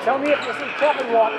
Tell me if you see Kevin walk.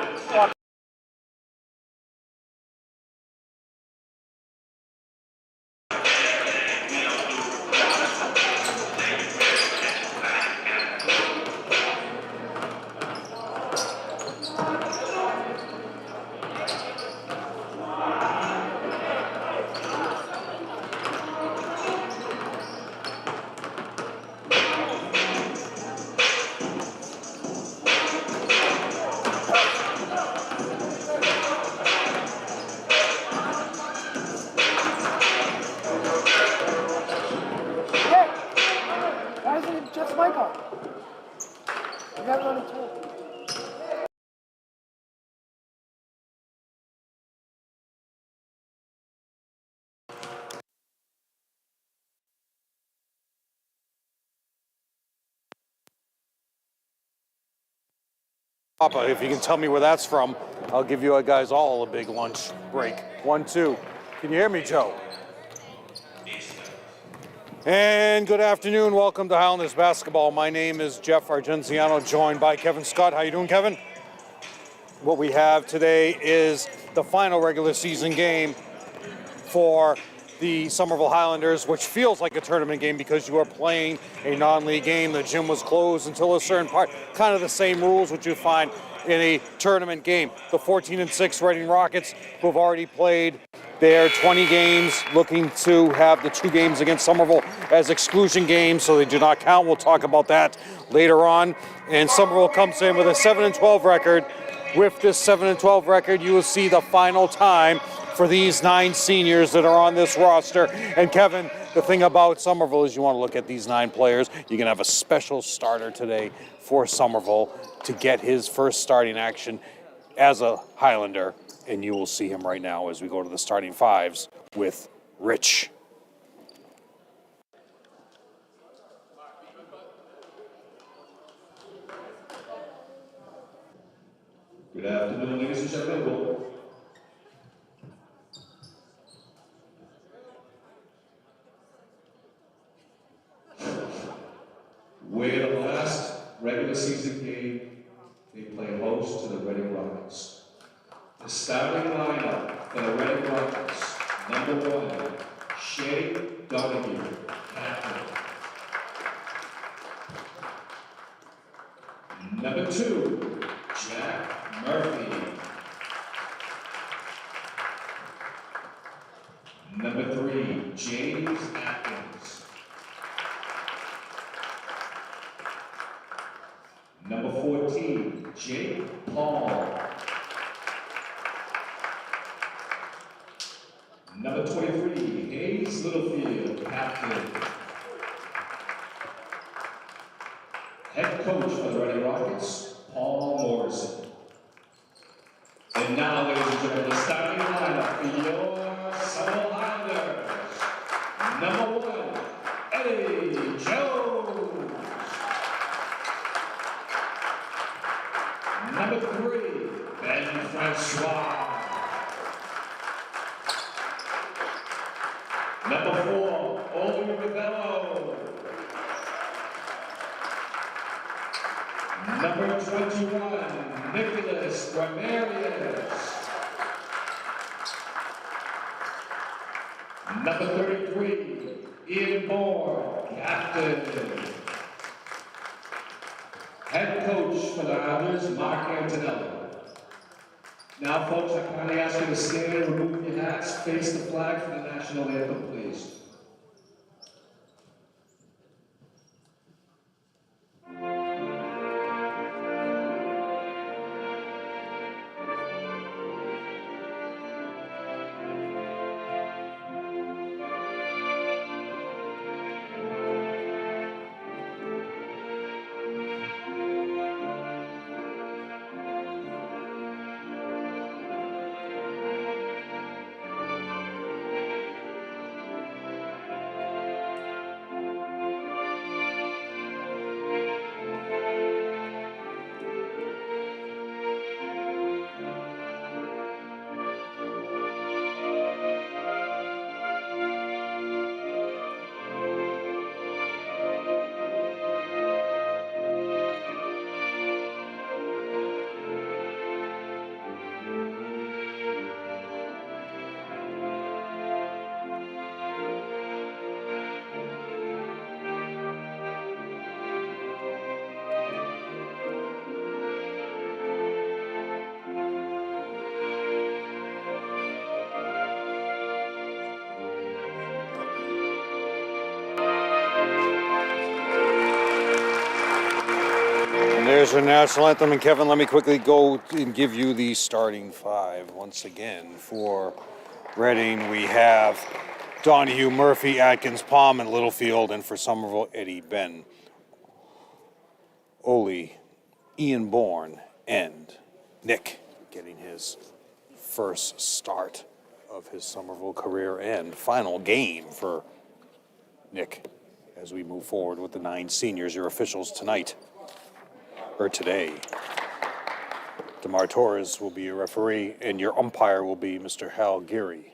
Why isn't it just Michael? You got it on the tool. Papa, if you can tell me where that's from, I'll give you guys all a big lunch break. 1, 2. Can you hear me, Joe? And good afternoon. Welcome to Highlanders Basketball. My name is Jeff Argenziano, joined by Kevin Scott. How you doing, Kevin? What we have today is the final regular season game for the Somerville Highlanders, which feels like a tournament game because you are playing a non-league game. The gym was closed until a certain part. Kind of the same rules which you find in a tournament game. The 14-6 Reading Rockets, who have already played their 20 games, looking to have the 2 games against Somerville as exclusion games, so they do not count. We'll talk about that later on. And Somerville comes in with a 7-12 record. With this 7-12 record, you will see the final time for these 9 seniors that are on this roster. And Kevin, the thing about Somerville is you want to look at these 9 players. You're going to have a special starter today for Somerville to get his first starting action as a Highlander. And you will see him right now as we go to the starting 5s with Rich. Good afternoon, ladies and gentlemen. Where the last regular season game, they play host to the Reading Rockets. The starting lineup for the Reading Rockets: number 1, Shea Donahue, captain. Number 2, Jack Murphy. Number 3, James Atkins. Number 14, Jake Paul. Number 23, Hayes Littlefield, captain. Head coach for the Reading Rockets, Paul Morrison. And now, ladies and gentlemen, the starting lineup for your Somerville Highlanders. Number 1, Eddie Jones. Number 3, Ben Francois. Number 4, Ollie Ravello. Number 21, Nicholas Ramirez. Number 33, Ian Moore, captain. Head coach for the Highlanders, Mark Antonelli. Now, folks, I kindly ask you to stand, remove your hats, face the flag for the national anthem, please. There's your national anthem. And Kevin, let me quickly go and give you the starting five once again. For Reading, we have Donahue, Murphy, Atkins, Palm, and Littlefield. And for Somerville, Eddie, Ben, Ole, Ian Bourne, and Nick getting his first start of his Somerville career and final game for Nick as we move forward with the 9 seniors, your officials tonight, or today. DeMar Torres will be your referee, and your umpire will be Mr. Hal Geary,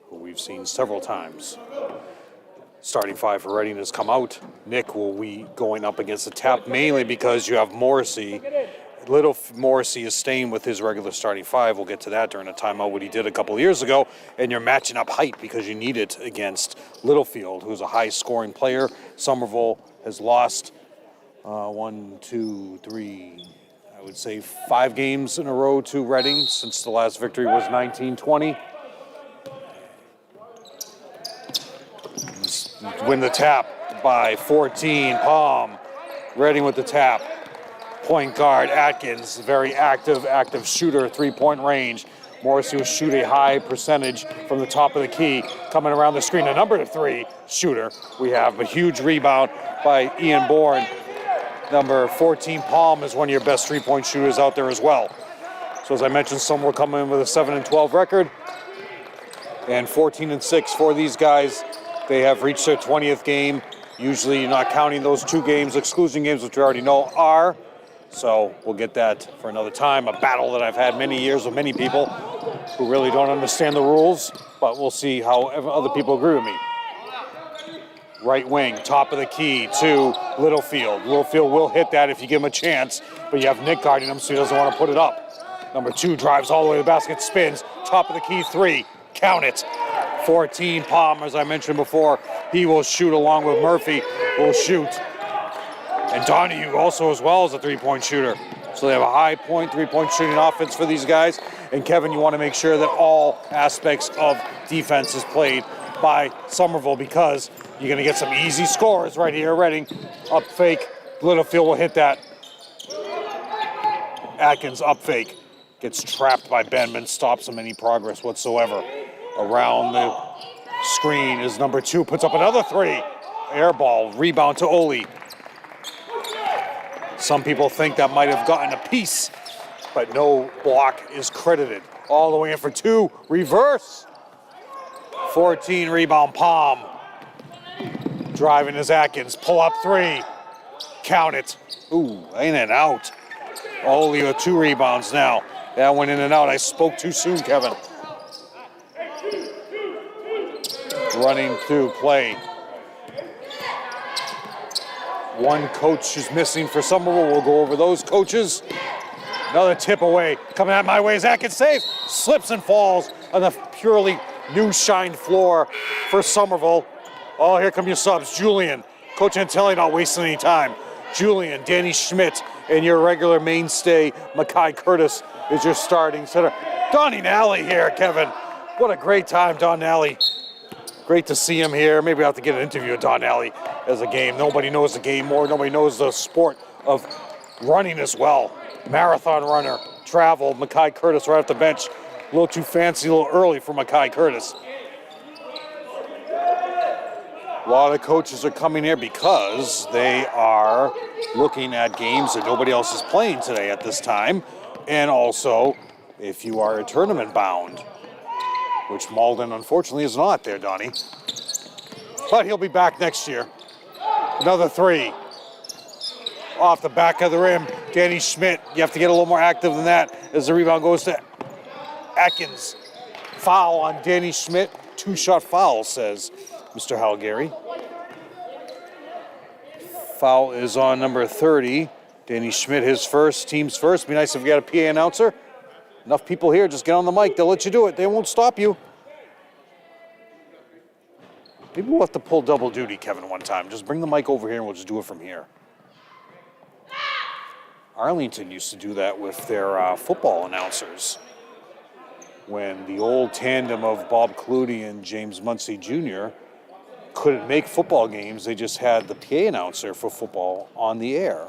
who we've seen several times. Starting five for Reading has come out. Nick will be going up against the tap, mainly because you have Morrissey. Little Morrissey is staying with his regular starting five. We'll get to that during a timeout, what he did a couple of years ago. And you're matching up height because you need it against Littlefield, who's a high-scoring player. Somerville has lost 1, 2, 3, I would say 5 games in a row to Reading since the last victory was 1920. Win the tap by 14. Palm. Reading with the tap. Point guard Atkins, very active shooter, three-point range. Morrissey will shoot a high percentage from the top of the key. Coming around the screen, a number 3 shooter. We have a huge rebound by Ian Bourne. Number 14, Palm, is one of your best three-point shooters out there as well. So as I mentioned, some will come in with a 7-12 record. And 14-6 for these guys. They have reached their 20th game. Usually you're not counting those 2 games, exclusion games, which we already know are. So we'll get that for another time. A battle that I've had many years with many people who really don't understand the rules, but we'll see how other people agree with me. Right wing, top of the key to Littlefield. Littlefield will hit that if you give him a chance, but you have Nick guarding him, so he doesn't want to put it up. Number 2 drives all the way to the basket, spins, top of the key 3, count it. 14, Palm, as I mentioned before, he will shoot along with Murphy, will shoot. And Donahue also as well as a three-point shooter. So they have a high point, three-point shooting offense for these guys. And Kevin, you want to make sure that all aspects of defense is played by Somerville because you're going to get some easy scores right here. Reading, up fake, Littlefield will hit that. Atkins up fake, gets trapped by Benman, stops him any progress whatsoever. Around the screen is number 2, puts up another 3. Air ball, rebound to Ole. Some people think that might have gotten a piece, but no block is credited. All the way in for 2, reverse. 14, rebound, Palm. Driving is Atkins, pull up 3. Count it. Ooh, in and out. Ole with 2 rebounds now. That went in and out. I spoke too soon, Kevin. Running through play. One coach is missing for Somerville. We'll go over those coaches. Another tip away. Coming out my way is Atkins safe. Slips and falls on the purely new shined floor for Somerville. Oh, here come your subs. Julian. Coach Antelli not wasting any time. Julian, Danny Schmidt, and your regular mainstay, Mackay Curtis, is your starting center. Donnie Nally here, Kevin. What a great time, Don Nally. Great to see him here. Maybe I'll have to get an interview with Don Nally as a game. Nobody knows the game more. Nobody knows the sport of running as well. Marathon runner, travel, Mackay Curtis right off the bench. A little too fancy, a little early for Mackay Curtis. A lot of coaches are coming here because they are looking at games that nobody else is playing today at this time. And also, if you are tournament bound, which Malden unfortunately is not there, Donnie. But he'll be back next year. Another 3. Off the back of the rim, Danny Schmidt. You have to get a little more active than that as the rebound goes to Atkins. Foul on Danny Schmidt. 2-shot foul, says Mr. Hal Geary. Foul is on number 30. Danny Schmidt, his first, team's first. Be nice if we got a PA announcer. Enough people here, just get on the mic. They'll let you do it. They won't stop you. Maybe we'll have to pull double duty, Kevin, one time. Just bring the mic over here and we'll just do it from here. Arlington used to do that with their football announcers. When the old tandem of Bob Clutie and James Muncie Jr. couldn't make football games, they just had the PA announcer for football on the air.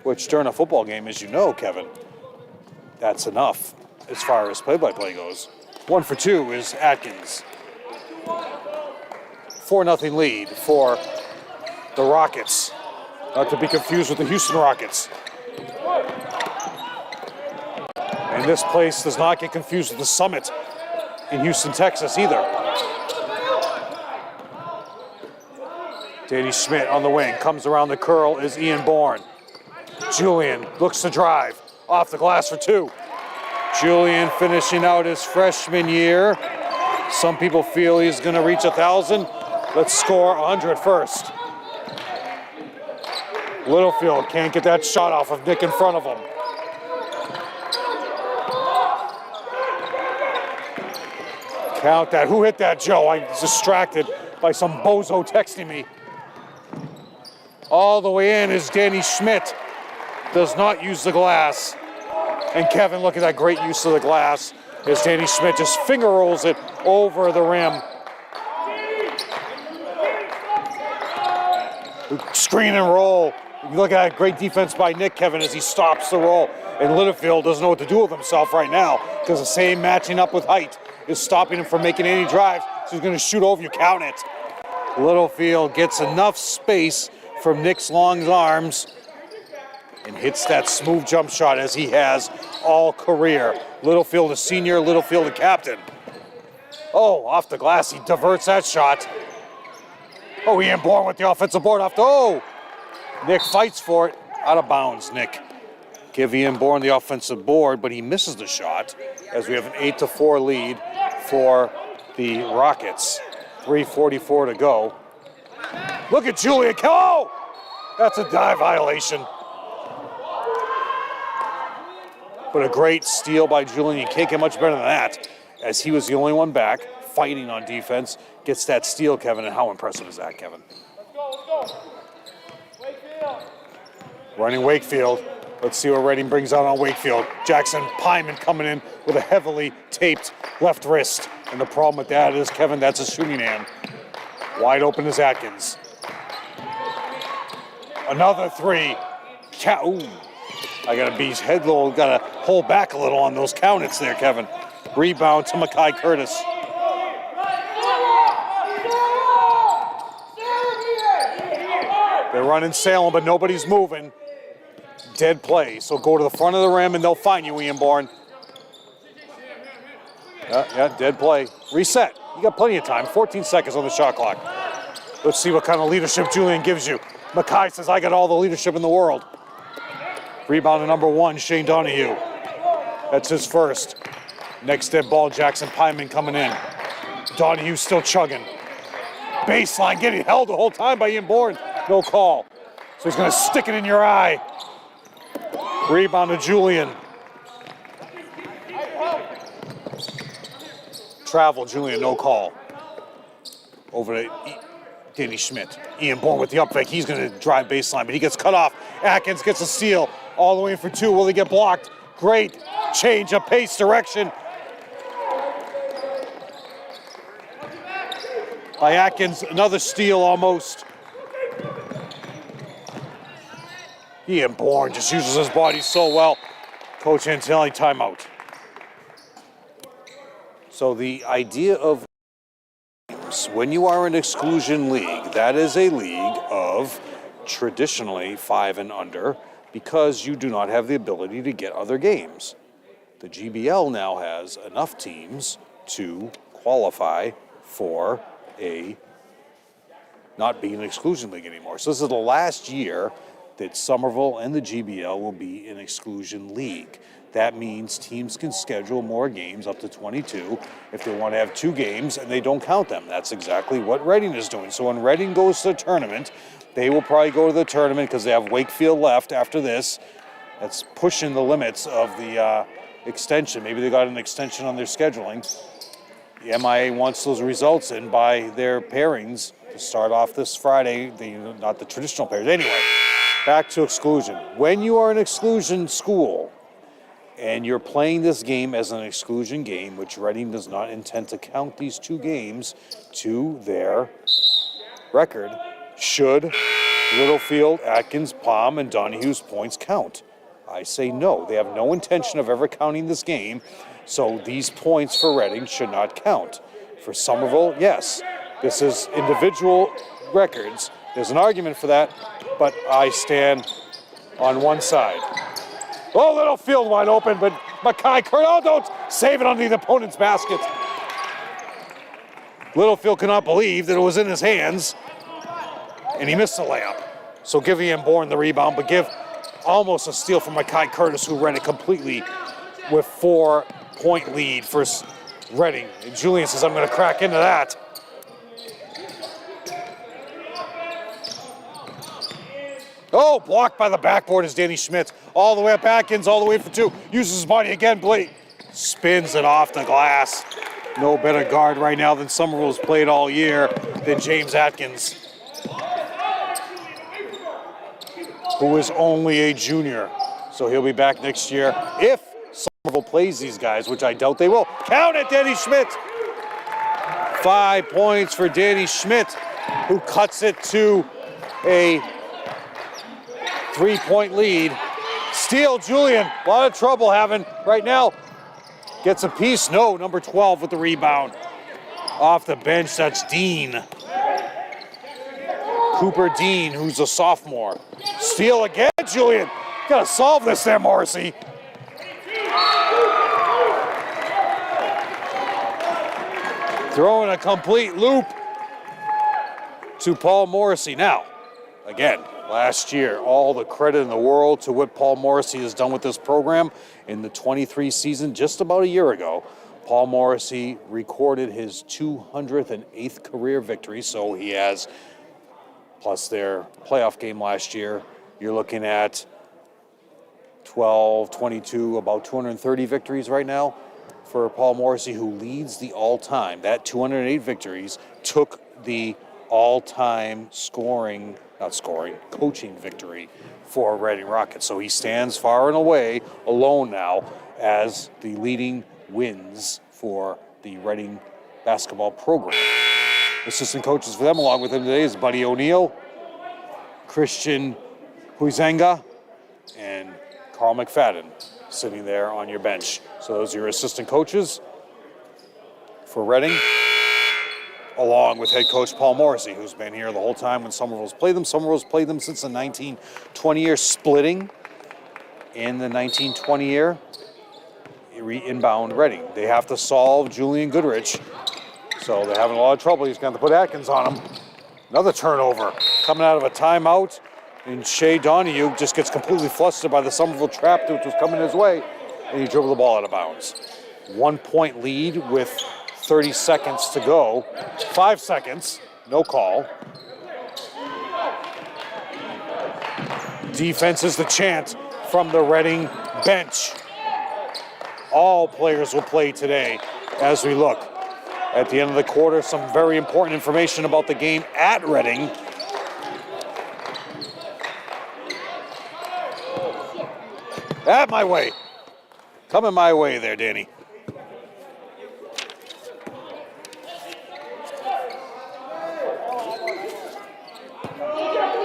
which during a football game, as you know, Kevin, that's enough as far as play-by-play goes. 1 for 2 is Atkins. 4-0 lead for the Rockets. Not to be confused with the Houston Rockets. And this place does not get confused with the Summit in Houston, Texas either. Danny Schmidt on the wing, comes around the curl is Ian Bourne. Julian looks to drive, off the glass for 2. Julian finishing out his freshman year. Some people feel he's gonna reach 1,000. Let's score 100 first. Littlefield can't get that shot off of Nick in front of him. Count that. Who hit that, Joe? I was distracted by some bozo texting me. All the way in is Danny Schmidt. Does not use the glass. And Kevin, look at that great use of the glass as Danny Schmidt just finger rolls it over the rim. Screen and roll. You look at that great defense by Nick, Kevin, as he stops the roll. And Littlefield doesn't know what to do with himself right now because the same matching up with height is stopping him from making any drives. So he's going to shoot over you. Count it. Littlefield gets enough space from Nick's long arms and hits that smooth jump shot as he has all career. Littlefield a senior, Littlefield a captain. Oh, off the glass, he diverts that shot. Oh, Ian Bourne with the offensive board off the, oh! Nick fights for it, out of bounds, Nick. Give Ian Bourne the offensive board, but he misses the shot as we have an 8-4 lead for the Rockets. 3:44 to go. Look at Julian, oh! That's a dive violation. But a great steal by Julian. You can't get much better than that, as he was the only one back, fighting on defense, gets that steal, Kevin, and how impressive is that, Kevin? Let's go. Wakefield. Running Wakefield. Let's see what Reading brings out on Wakefield. Jackson Pyman coming in with a heavily taped left wrist. And the problem with that is, Kevin, that's a shooting hand. Wide open is Atkins. Another 3. Ooh. I gotta be head low, gotta hold back a little on those countings there, Kevin. Rebound to Makai Curtis. They're running Salem, but nobody's moving. Dead play, so go to the front of the rim and they'll find you, Ian Bourne. Yeah, dead play. Reset. You got plenty of time. 14 seconds on the shot clock. Let's see what kind of leadership Julian gives you. Makai says, I got all the leadership in the world. Rebound to number 1, Shane Donahue. That's his first. Next dead ball, Jackson Pyman coming in. Donahue still chugging. Baseline getting held the whole time by Ian Bourne. No call. So he's going to stick it in your eye. Rebound to Julian. Travel, Julian, no call. Over to Danny Schmidt. Ian Bourne with the up fake. He's going to drive baseline, but he gets cut off. Atkins gets a steal. All the way in for 2. Will he get blocked? Great change of pace direction by Atkins. Another steal almost. Ian Bourne just uses his body so well. Coach Antonelli, timeout. So the idea of when you are an exclusion league, that is a league of traditionally 5 and under because you do not have the ability to get other games. The GBL now has enough teams to qualify for not being an exclusion league anymore. So this is the last year that Somerville and the GBL will be an exclusion league. That means teams can schedule more games, up to 22, if they want to have 2 games and they don't count them. That's exactly what Reading is doing. So when Reading goes to the tournament, they will probably go to the tournament because they have Wakefield left after this. That's pushing the limits of the extension. Maybe they got an extension on their scheduling. The MIA wants those results in by their pairings to start off this Friday, not the traditional pairs. Anyway, back to exclusion. When you are an exclusion school and you're playing this game as an exclusion game, which Reading does not intend to count these 2 games to their record, should Littlefield, Atkins, Palm, and Donahue's points count. I say no. They have no intention of ever counting this game, so these points for Reading should not count. For Somerville, yes. This is individual records. There's an argument for that, but I stand on one side. Oh, Littlefield wide open, but Mackay Curtis, oh, don't save it under the opponent's basket. Littlefield cannot believe that it was in his hands, and he missed the layup. So give Ian Bourne the rebound, but give almost a steal from Mackay Curtis, who read it completely with 4-point lead for Reading. And Julian says, I'm going to crack into that. Oh, blocked by the backboard is Danny Schmidt. All the way up Atkins, all the way for two. Uses his body again. Blake spins it off the glass. No better guard right now than Somerville's played all year than James Atkins, who is only a junior. So he'll be back next year if Somerville plays these guys, which I doubt they will. Count it, Danny Schmidt. 5 points for Danny Schmidt, who cuts it to a 3-point lead. Steal, Julian. A lot of trouble having right now. Gets a piece. No, number 12 with the rebound. Off the bench, that's Dean. Cooper Dean, who's a sophomore. Steal again, Julian. Gotta solve this there, Morrissey. Throwing a complete loop to Paul Morrissey. Now, again, last year, all the credit in the world to what Paul Morrissey has done with this program. In the 23 season, just about a year ago, Paul Morrissey recorded his 208th career victory, so he has, plus their playoff game last year, you're looking at 12, 22, about 230 victories right now for Paul Morrissey, who leads the all-time. That 208 victories took the all-time coaching victory for Reading Rockets. So he stands far and away alone now as the leading wins for the Reading basketball program. Assistant coaches for them along with him today is Buddy O'Neill, Christian Huizenga, and Carl McFadden sitting there on your bench. So those are your assistant coaches for Reading, along with head coach Paul Morrissey, who's been here the whole time when Somerville's played them. Somerville's played them since the 1920 year, splitting in the 1920 year. Inbound Reading. They have to solve Julian Goodrich, so they're having a lot of trouble. He's going to put Atkins on him. Another turnover coming out of a timeout, and Shea Donahue just gets completely flustered by the Somerville trap which was coming his way, and he dribbled the ball out of bounds. 1 point lead with 30 seconds to go. 5 seconds, no call. Defense is the chant from the Reading bench. All players will play today as we look. At the end of the quarter, some very important information about the game at Reading. At my way. Coming my way there, Danny.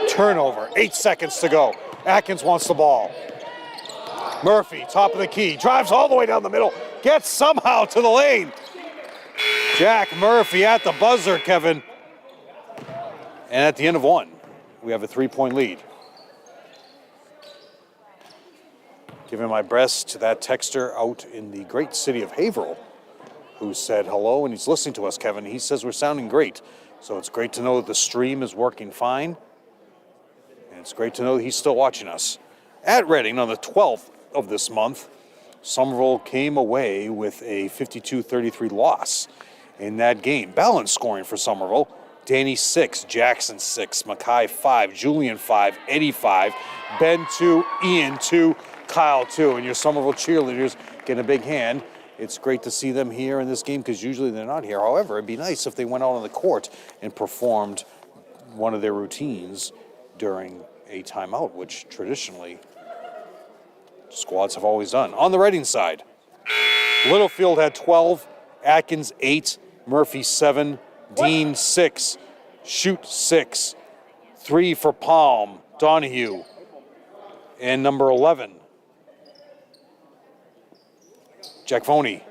Turnover, 8 seconds to go. Atkins wants the ball. Murphy, top of the key, drives all the way down the middle, gets somehow to the lane. Jack Murphy at the buzzer, Kevin. And at the end of one, we have a 3-point lead. Giving my best to that texter out in the great city of Haverhill, who said hello, and he's listening to us, Kevin. He says we're sounding great. So it's great to know that the stream is working fine. And it's great to know that he's still watching us. At Reading, on the 12th of this month, Somerville came away with a 52-33 loss in that game. Balanced scoring for Somerville. Danny 6, Jackson 6, Mackay 5, Julian 5, Eddie 5, Ben 2, Ian 2, Kyle 2. And your Somerville cheerleaders get a big hand. It's great to see them here in this game because usually they're not here. However, it'd be nice if they went out on the court and performed one of their routines during a timeout, which traditionally squads have always done. On the Reading side, Littlefield had 12, Atkins 8, Murphy 7, Dean 6, Shoot 6, 3 for Palm, Donahue. And number 11, Jack Voney.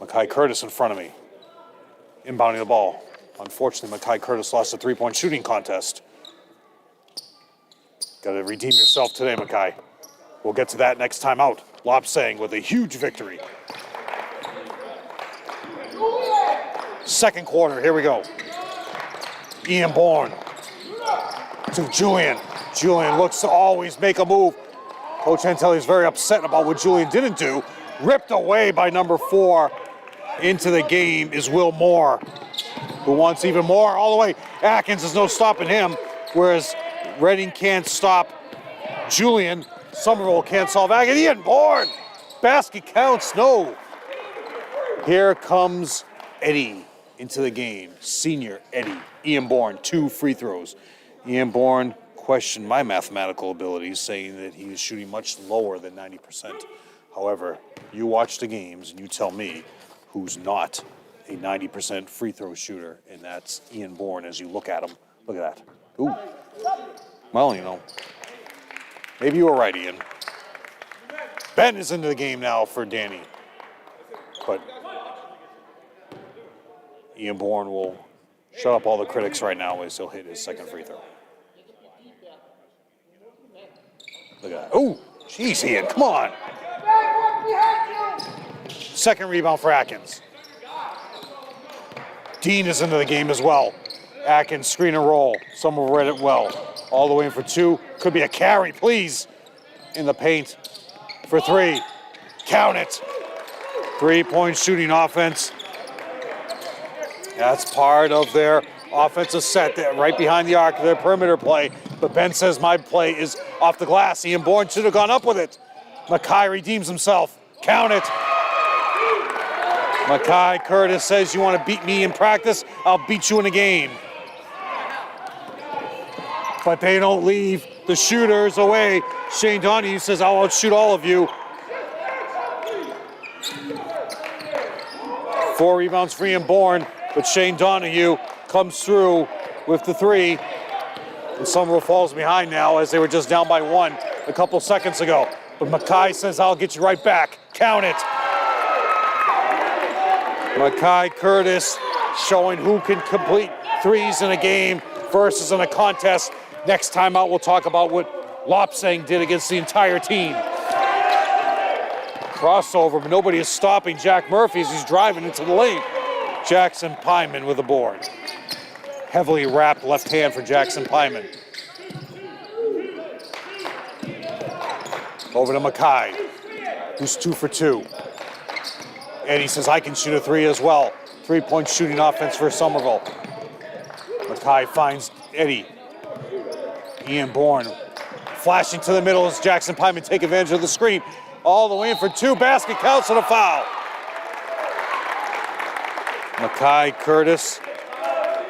Makai Curtis in front of me, inbounding the ball. Unfortunately, Makai Curtis lost a three-point shooting contest. Got to redeem yourself today, Makai. We'll get to that next time out. Lopsang with a huge victory. Second quarter, here we go. Ian Bourne to Julian. Julian looks to always make a move. Coach Antelli is very upset about what Julian didn't do. Ripped away by number 4. Into the game is Will Moore, who wants even more all the way. Atkins is no stopping him, whereas Reading can't stop Julian. Somerville can't solve Atkins. Ian Bourne, basket counts, no. Here comes Eddie into the game. Senior Eddie. Ian Bourne, 2 free throws. Ian Bourne questioned my mathematical abilities, saying that he is shooting much lower than 90%. However, you watch the games and you tell me who's not a 90% free throw shooter, and that's Ian Bourne. As you look at him, look at that. Ooh. Well, you know, maybe you were right, Ian. Ben is into the game now for Danny. But Ian Bourne will shut up all the critics right now as he'll hit his second free throw. Look at that. Ooh, jeez, Ian, come on. Second rebound for Atkins. Dean is into the game as well. Atkins, screen and roll. Someone read it well. All the way in for 2. Could be a carry, please. In the paint for 3. Count it. 3-point shooting offense. That's part of their offensive set there, right behind the arc of their perimeter play. But Ben says my play is off the glass. Ian Bourne should have gone up with it. Makai redeems himself. Count it. Makai Curtis says, you want to beat me in practice? I'll beat you in a game. But they don't leave the shooters away. Shane Donahue says, I'll outshoot all of you. 4 rebounds for Ian Bourne, but Shane Donahue comes through with the 3. And Somerville falls behind now as they were just down by 1 a couple seconds ago. But Makai says, I'll get you right back. Count it. Makai Curtis showing who can complete threes in a game versus in a contest. Next time out, we'll talk about what Lopsang did against the entire team. Crossover, but nobody is stopping Jack Murphy as he's driving into the lane. Jackson Pyman with the board. Heavily wrapped left hand for Jackson Pyman. Over to Makai, who's 2 for 2. And he says, I can shoot a 3 as well. 3-point shooting offense for Somerville. Makai finds Eddie. Ian Bourne flashing to the middle as Jackson Pyman take advantage of the screen. All the way in for 2. Basket counts and a foul. Makai Curtis,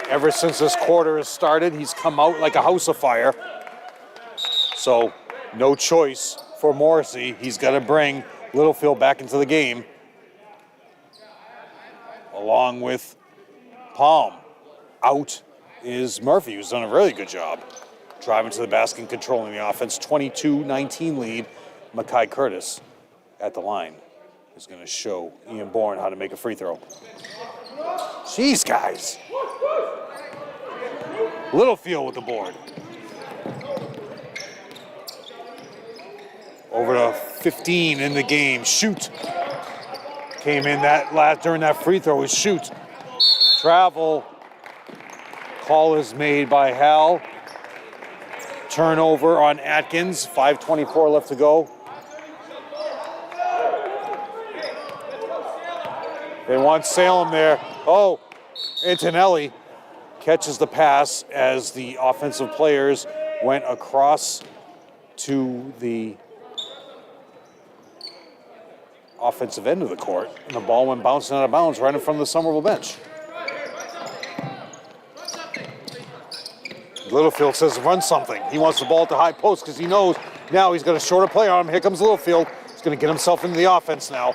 ever since this quarter has started, he's come out like a house of fire. So no choice for Morrissey. He's got to bring Littlefield back into the game, along with Palm. Out is Murphy, who's done a really good job driving to the basket and controlling the offense. 22-19 lead. Makai Curtis at the line is going to show Ian Bourne how to make a free throw. Jeez, guys. Littlefield with the board. Over to 15 in the game. Shoot. Came in that during that free throw is shoot. Travel. Call is made by Hal. Turnover on Atkins. 5:24 left to go. They want Salem there. Oh, Antonelli catches the pass as the offensive players went across to the offensive end of the court, and the ball went bouncing out of bounds right in front of the Somerville bench. Littlefield says run something. He wants the ball at the high post because he knows now he's got a shorter play on him. Here comes Littlefield. He's going to get himself into the offense now.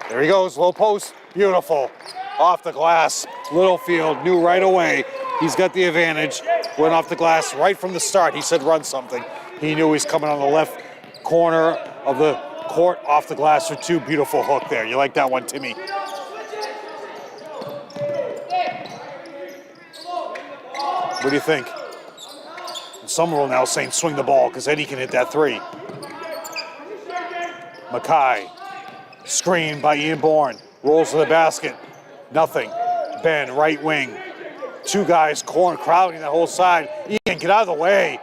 There he goes, low post. Beautiful. Off the glass. Littlefield knew right away He's got the advantage. Went off the glass right from the start. He said run something. He knew he's coming on the left corner of the court off the glass for two. Beautiful hook there. You like that one, Timmy? What do you think? Somerville now saying swing the ball because Eddie can hit that three. Mackay, screen by Ian Bourne, rolls to the basket. Nothing. Ben, right wing. Two guys crowding that whole side. Ian, get out of the way.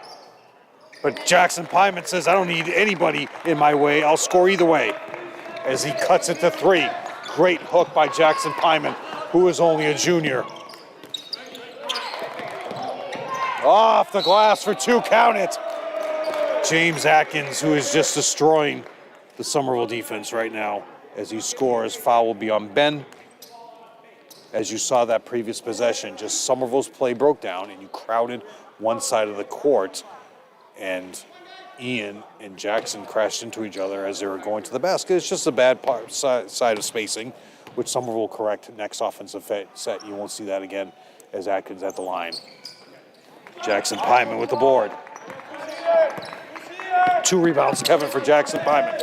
But Jackson Pyman says, I don't need anybody in my way. I'll score either way. As he cuts it to three. Great hook by Jackson Pyman, who is only a junior. Off the glass for two, count it. James Atkins, who is just destroying the Somerville defense right now as he scores. Foul will be on Ben. As you saw that previous possession, just Somerville's play broke down and you crowded one side of the court, and Ian and Jackson crashed into each other as they were going to the basket. It's just a bad side of spacing, which Somerville will correct next offensive set. You won't see that again as Atkins at the line. Jackson Pyman with the board. 2 rebounds, Kevin, for Jackson Pyman.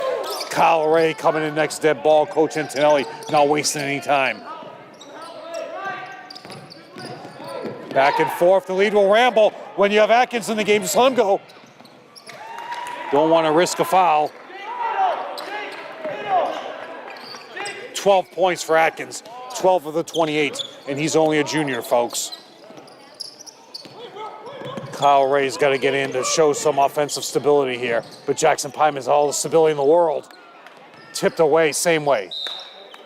Kyle Ray coming in next dead ball. Coach Antonelli not wasting any time. Back and forth, the lead will ramble. When you have Atkins in the game, just let him go. Don't want to risk a foul. 12 points for Atkins, 12 of the 28, and he's only a junior, folks. Kyle Ray's got to get in to show some offensive stability here, but Jackson Pyman has all the stability in the world. Tipped away, same way.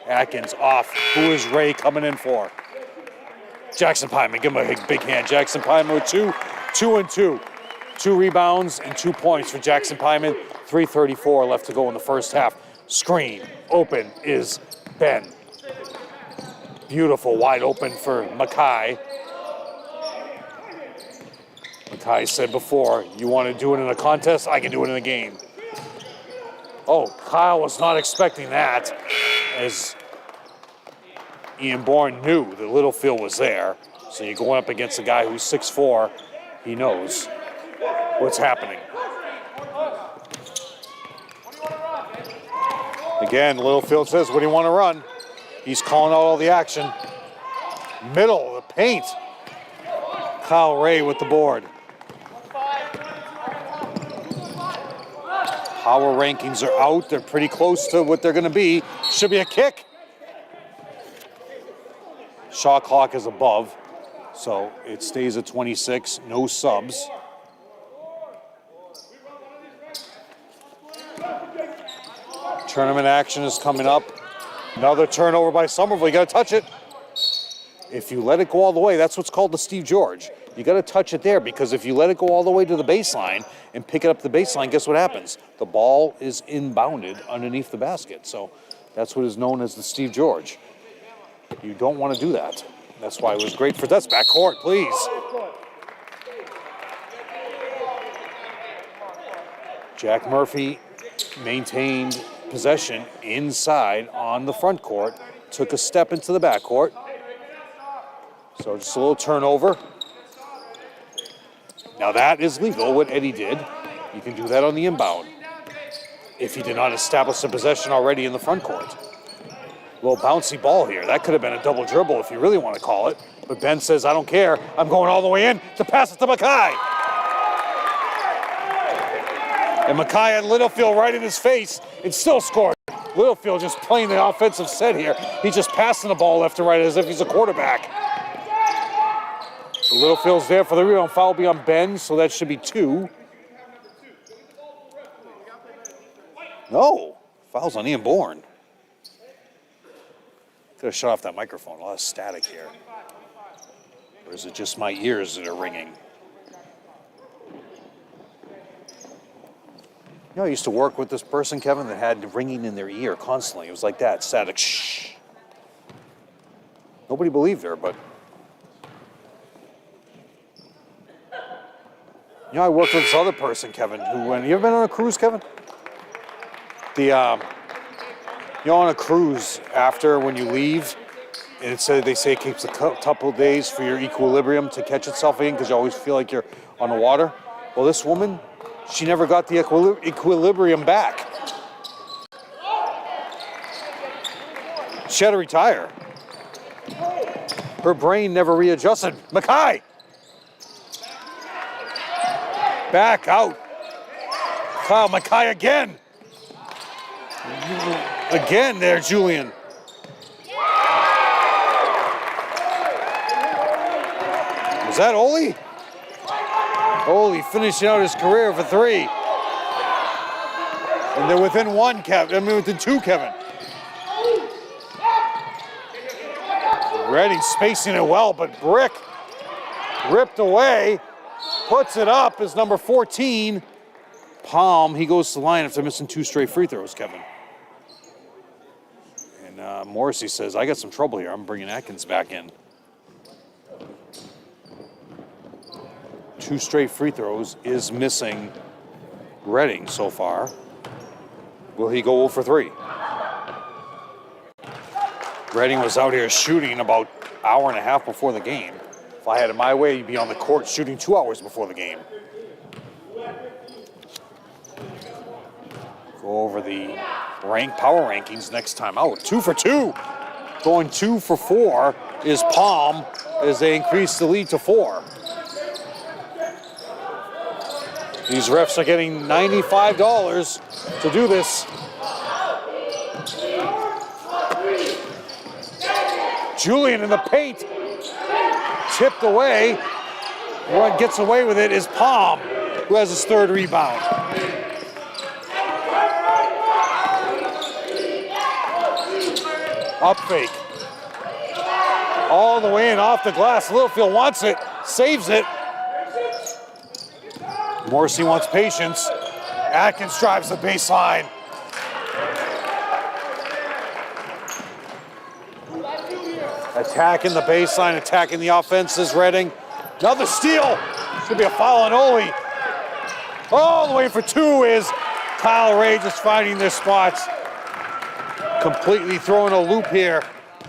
Atkins off. Who is Ray coming in for? Jackson Pyman, give him a big hand. Jackson Pyman with 2 and 2. 2 rebounds and 2 points for Jackson Pyman. 3:34 left to go in the first half. Screen, open is Ben. Beautiful, wide open for Mackay. Mackay said before, you want to do it in a contest? I can do it in a game. Oh, Kyle was not expecting that, as Ian Bourne knew that Littlefield was there. So you're going up against a guy who's 6'4", he knows what's happening. Again, Littlefield says, what do you want to run? He's calling out all the action. Middle, the paint. Kyle Ray with the board. Power rankings are out. They're pretty close to what they're going to be. Should be a kick. Shot clock is above, so it stays at 26. No subs. Tournament action is coming up. Another turnover by Somerville. You got to touch it. If you let it go all the way, that's what's called the Steve George. You got to touch it there, because if you let it go all the way to the baseline and pick it up the baseline, guess what happens? The ball is inbounded underneath the basket. So that's what is known as the Steve George. You don't want to do that. That's why it was great for that's backcourt, please. Jack Murphy maintained possession inside on the front court, took a step into the backcourt. So just a little turnover. Now that is legal, what Eddie did. You can do that on the inbound if he did not establish the possession already in the front court. A little bouncy ball here. That could have been a double dribble if you really want to call it. But Ben says, I don't care. I'm going all the way in to pass it to Mackay. And Mackay had Littlefield right in his face and still scored. Littlefield just playing the offensive set here. He's just passing the ball left and right as if he's a quarterback. Littlefield's there for the rebound. Foul will be on Ben, so that should be 2. No, foul's on Ian Bourne. Could have shut off that microphone. A lot of static here. Or is it just my ears that are ringing? You know, I used to work with this person, Kevin, that had ringing in their ear constantly. It was like that, static, shh. Nobody believed her, but... You know, I worked with this other person, Kevin, who went... You ever been on a cruise, Kevin? You know, on a cruise, after when you leave, And they say it takes a couple of days for your equilibrium to catch itself again because you always feel like you're on the water. Well, this woman, she never got the equilibrium back. She had to retire. Her brain never readjusted. Mackay! Back out. Kyle Mackay again. Again there, Julian. Was that Ole? Ole finishing out his career for 3. And they're within 1, Kevin. I mean, within 2, Kevin. Redding spacing it well, but Brick ripped away. Puts it up as number 14. Palm, he goes to the line after missing 2 straight free throws, Kevin. And Morrissey says, I got some trouble here. I'm bringing Atkins back in. 2 straight free throws is missing Redding so far. Will he go 0 for 3? Redding was out here shooting about an hour and a half before the game. If I had it my way, he'd be on the court shooting 2 hours before the game. Go over the power rankings next time out. 2 for 2. Going 2 for 4 is Palm as they increase the lead to 4. These refs are getting $95 to do this. Julian in the paint. Tipped away. One gets away with it is Palm, who has his 3rd rebound. Up fake. All the way in off the glass. Littlefield wants it, saves it. Morrissey wants patience. Atkins drives the baseline. Attacking the baseline, attacking the offense is Redding. Another steal. Should be a foul on Ole. All the way for 2 is Kyle Ray just finding their spots. Completely throwing a loop here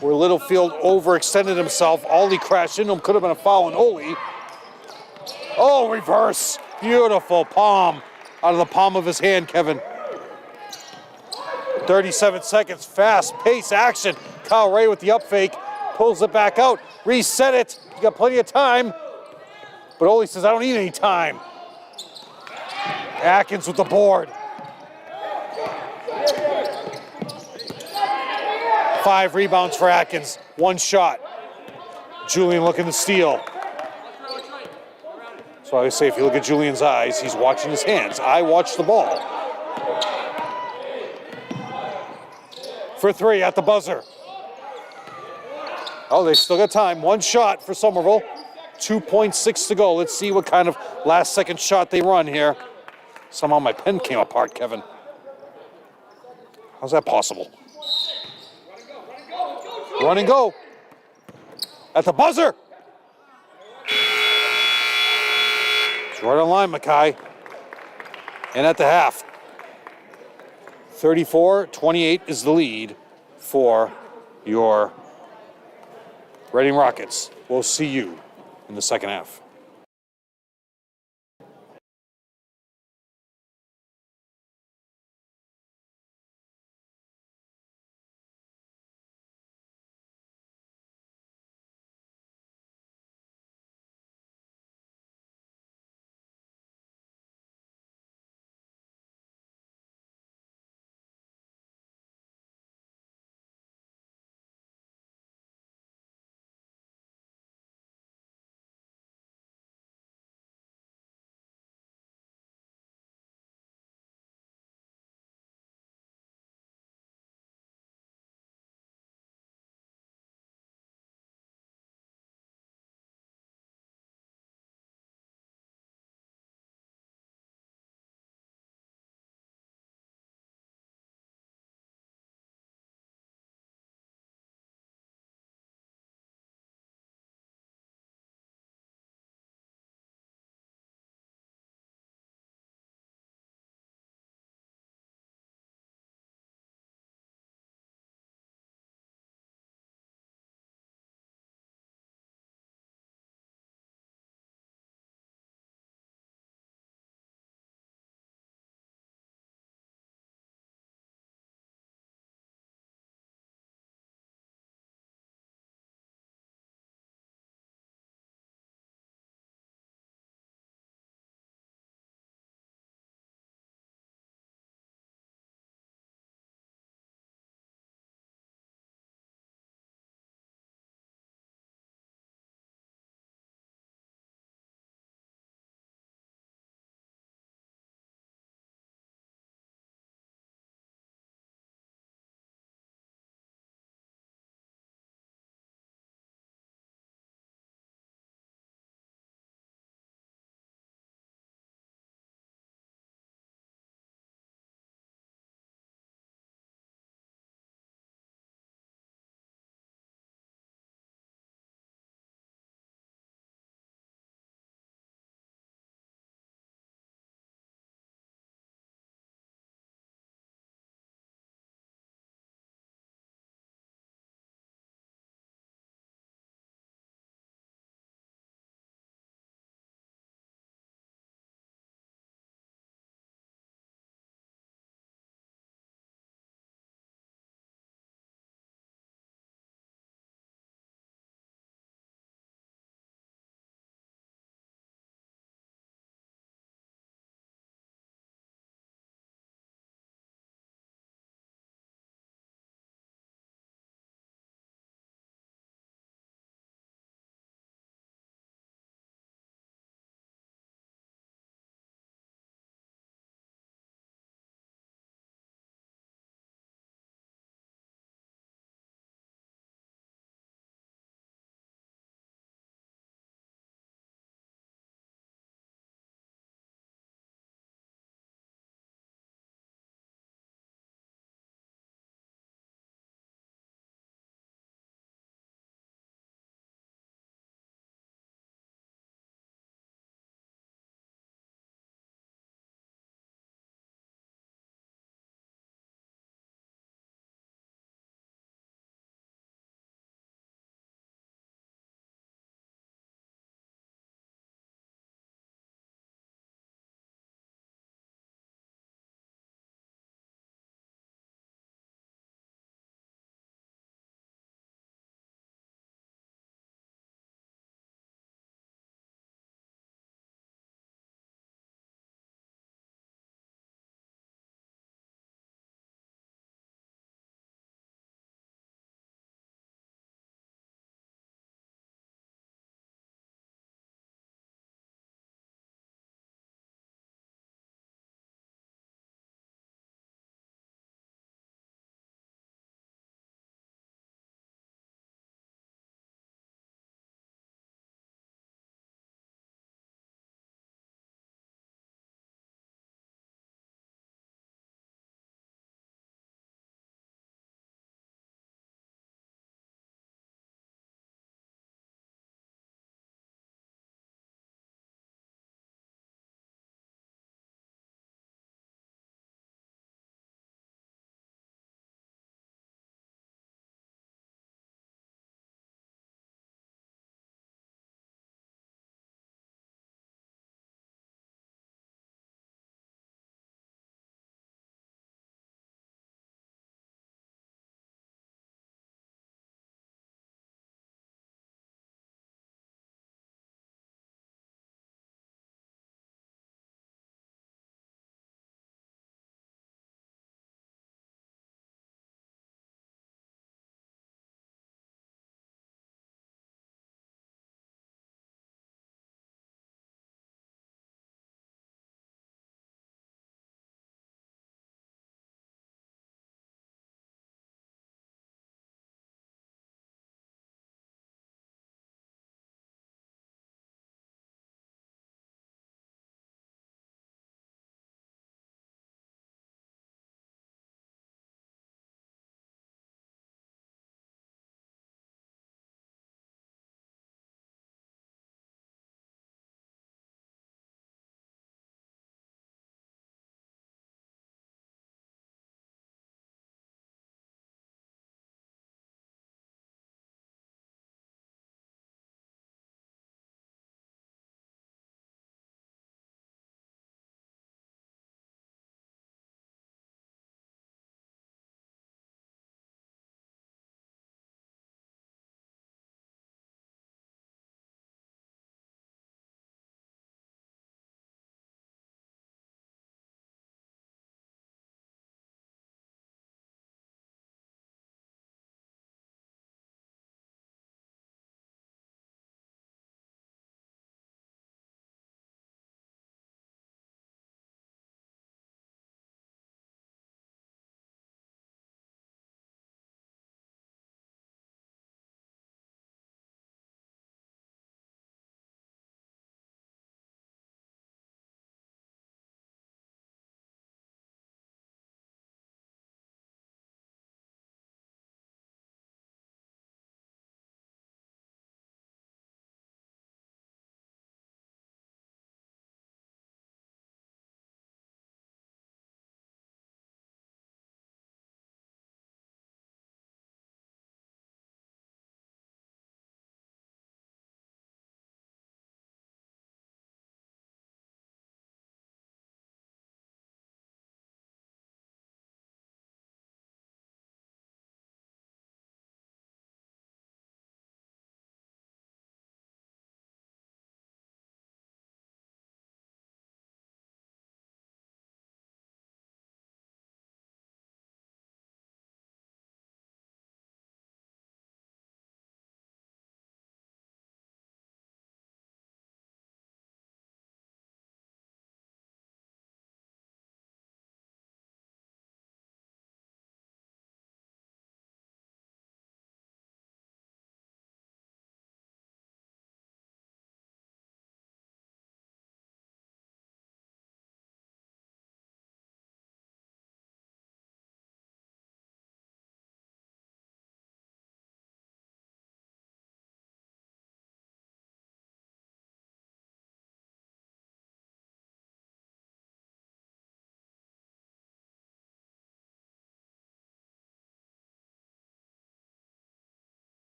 where Littlefield overextended himself. Ole crashed into him. Could have been a foul on Ole. Oh, reverse. Beautiful palm out of the palm of his hand, Kevin. 37 seconds, fast-paced action. Kyle Ray with the up fake. Pulls it back out. Reset it. You got plenty of time. But Ole says, I don't need any time. Atkins with the board. 5 rebounds for Atkins. 1 shot. Julian looking to steal. So I always say, if you look at Julian's eyes, he's watching his hands. I watch the ball. For 3 at the buzzer. Oh, they still got time. 1 shot for Somerville. 2.6 to go. Let's see what kind of last-second shot they run here. Somehow my pen came apart, Kevin. How's that possible? Run and go. At the buzzer. It's right on line, Mackay. And at the half. 34-28 is the lead for your Reading Rockets. We'll see you in the second half.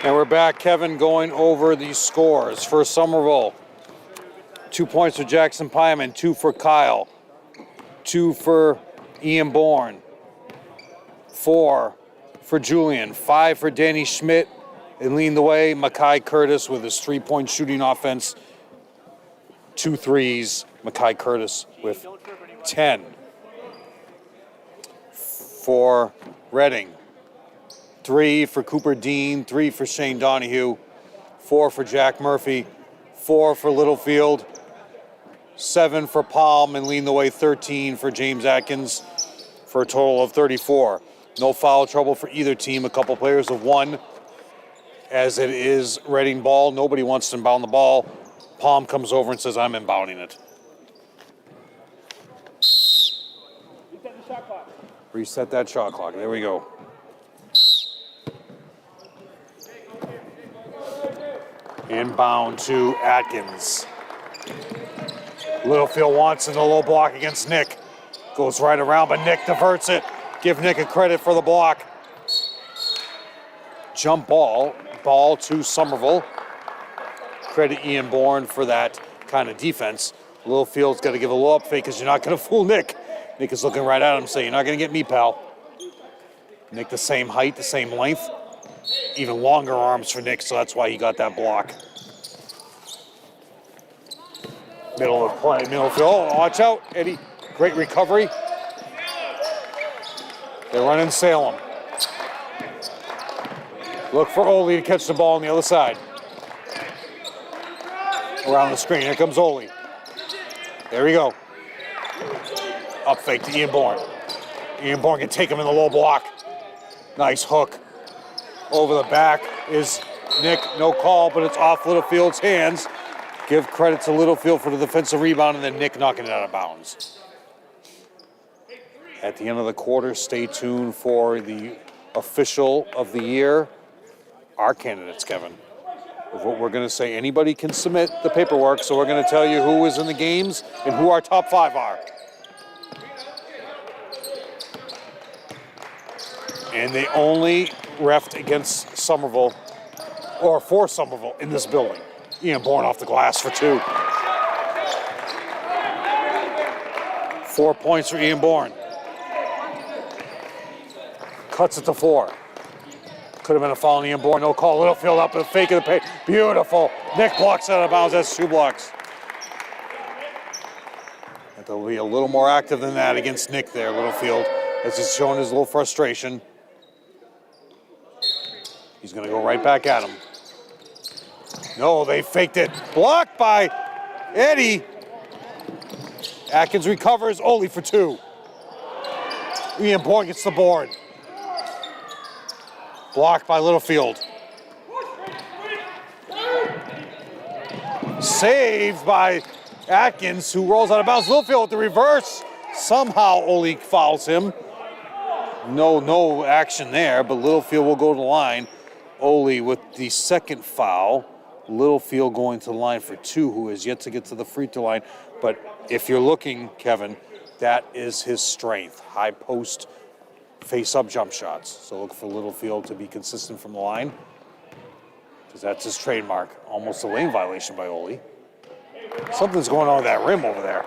And we're back, Kevin, going over the scores for Somerville. 2 points for Jackson Pyman, 2 for Kyle, 2 for Ian Bourne, 4 for Julian, 5 for Danny Schmidt, and leading the way, Mackay Curtis with his 3-point shooting offense. 2 threes, Mackay Curtis with 10. For Reading, 3 for Cooper Dean, 3 for Shane Donahue, 4 for Jack Murphy, 4 for Littlefield, 7 for Palm, and leading the way 13 for James Atkins for a total of 34. No foul trouble for either team. A couple players have won. As it is Reading ball, nobody wants to inbound the ball. Palm comes over and says, I'm inbounding it. Reset that shot clock. There we go. Inbound to Atkins. Littlefield wants in the low block against Nick. Goes right around, but Nick diverts it. Give Nick a credit for the block. Jump ball to Somerville. Credit Ian Bourne for that kind of defense. Littlefield's got to give a low up fake because you're not going to fool Nick. Nick is looking right at him saying, you're not going to get me, pal. Nick the same height, the same length. Even longer arms for Nick, so that's why he got that block. Middle of play, middle field. Oh, watch out, Eddie. Great recovery. They're running Salem. Look for Ole to catch the ball on the other side. Around the screen, here comes Ole. There we go. Up fake to Ian Bourne. Ian Bourne can take him in the low block. Nice hook. Over the back is Nick, no call, but it's off Littlefield's hands. Give credit to Littlefield for the defensive rebound, and then Nick knocking it out of bounds. At the end of the quarter, stay tuned for the official of the year. Our candidates, Kevin. What we're going to say, anybody can submit the paperwork, so we're going to tell you who is in the games and who our top 5 are. And they only refed against Somerville, or for Somerville, in this building. Ian Bourne off the glass for 2. 4 points for Ian Bourne. Cuts it to 4. Could have been a foul on Ian Bourne. No call. Littlefield up and fake of the paint. Beautiful. Nick blocks out of bounds. That's 2 blocks. Have to be a little more active than that against Nick there, Littlefield, as he's showing his little frustration. He's going to go right back at him. No, they faked it. Blocked by Eddie. Atkins recovers. Ole for 2. Ian Bourne gets the board. Blocked by Littlefield. Saved by Atkins, who rolls out of bounds. Littlefield with the reverse. Somehow Ole fouls him. No action there, but Littlefield will go to the line. Ole with the second foul. Littlefield going to the line for 2, who has yet to get to the free throw line. But if you're looking, Kevin, that is his strength. High post, face-up jump shots. So look for Littlefield to be consistent from the line, because that's his trademark. Almost a lane violation by Ole. Something's going on with that rim over there.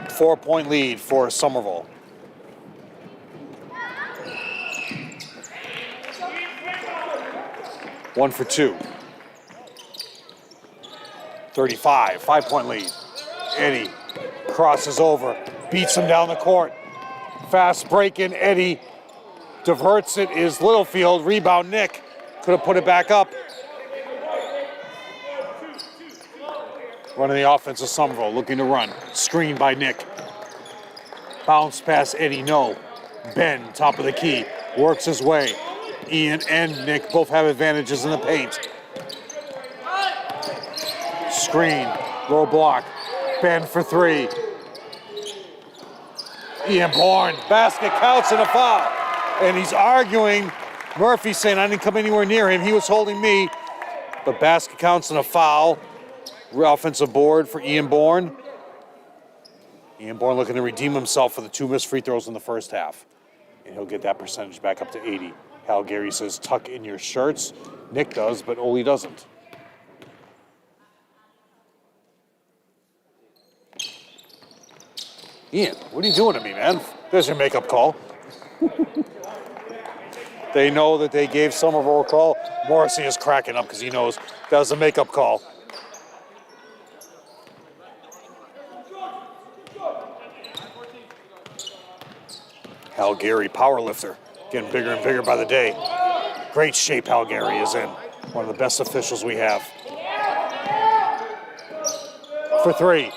4-point lead for Somerville. One for 2. 35, 5-point lead. Eddie crosses over, beats him down the court. Fast break in, Eddie diverts it, is Littlefield. Rebound, Nick. Could have put it back up. Running the offense of Somerville, looking to run. Screen by Nick. Bounce pass, Eddie, no. Ben, top of the key, works his way. Ian and Nick both have advantages in the paint. Screen, low block. Ben for 3. Ian Bourne, basket counts and a foul. And he's arguing. Murphy saying, I didn't come anywhere near him. He was holding me. But basket counts and a foul. Offensive board for Ian Bourne. Ian Bourne looking to redeem himself for the 2 missed free throws in the first half. and he'll get that percentage back up to 80. Hal Gary says, tuck in your shirts. Nick does, but Ole doesn't. Ian, what are you doing to me, man? There's your makeup call. They know that they gave Somerville a call. Morrissey is cracking up because he knows that was a makeup call. Hal Gary, power lifter, getting bigger and bigger by the day. Great shape Hal Gary is in. One of the best officials we have. For three.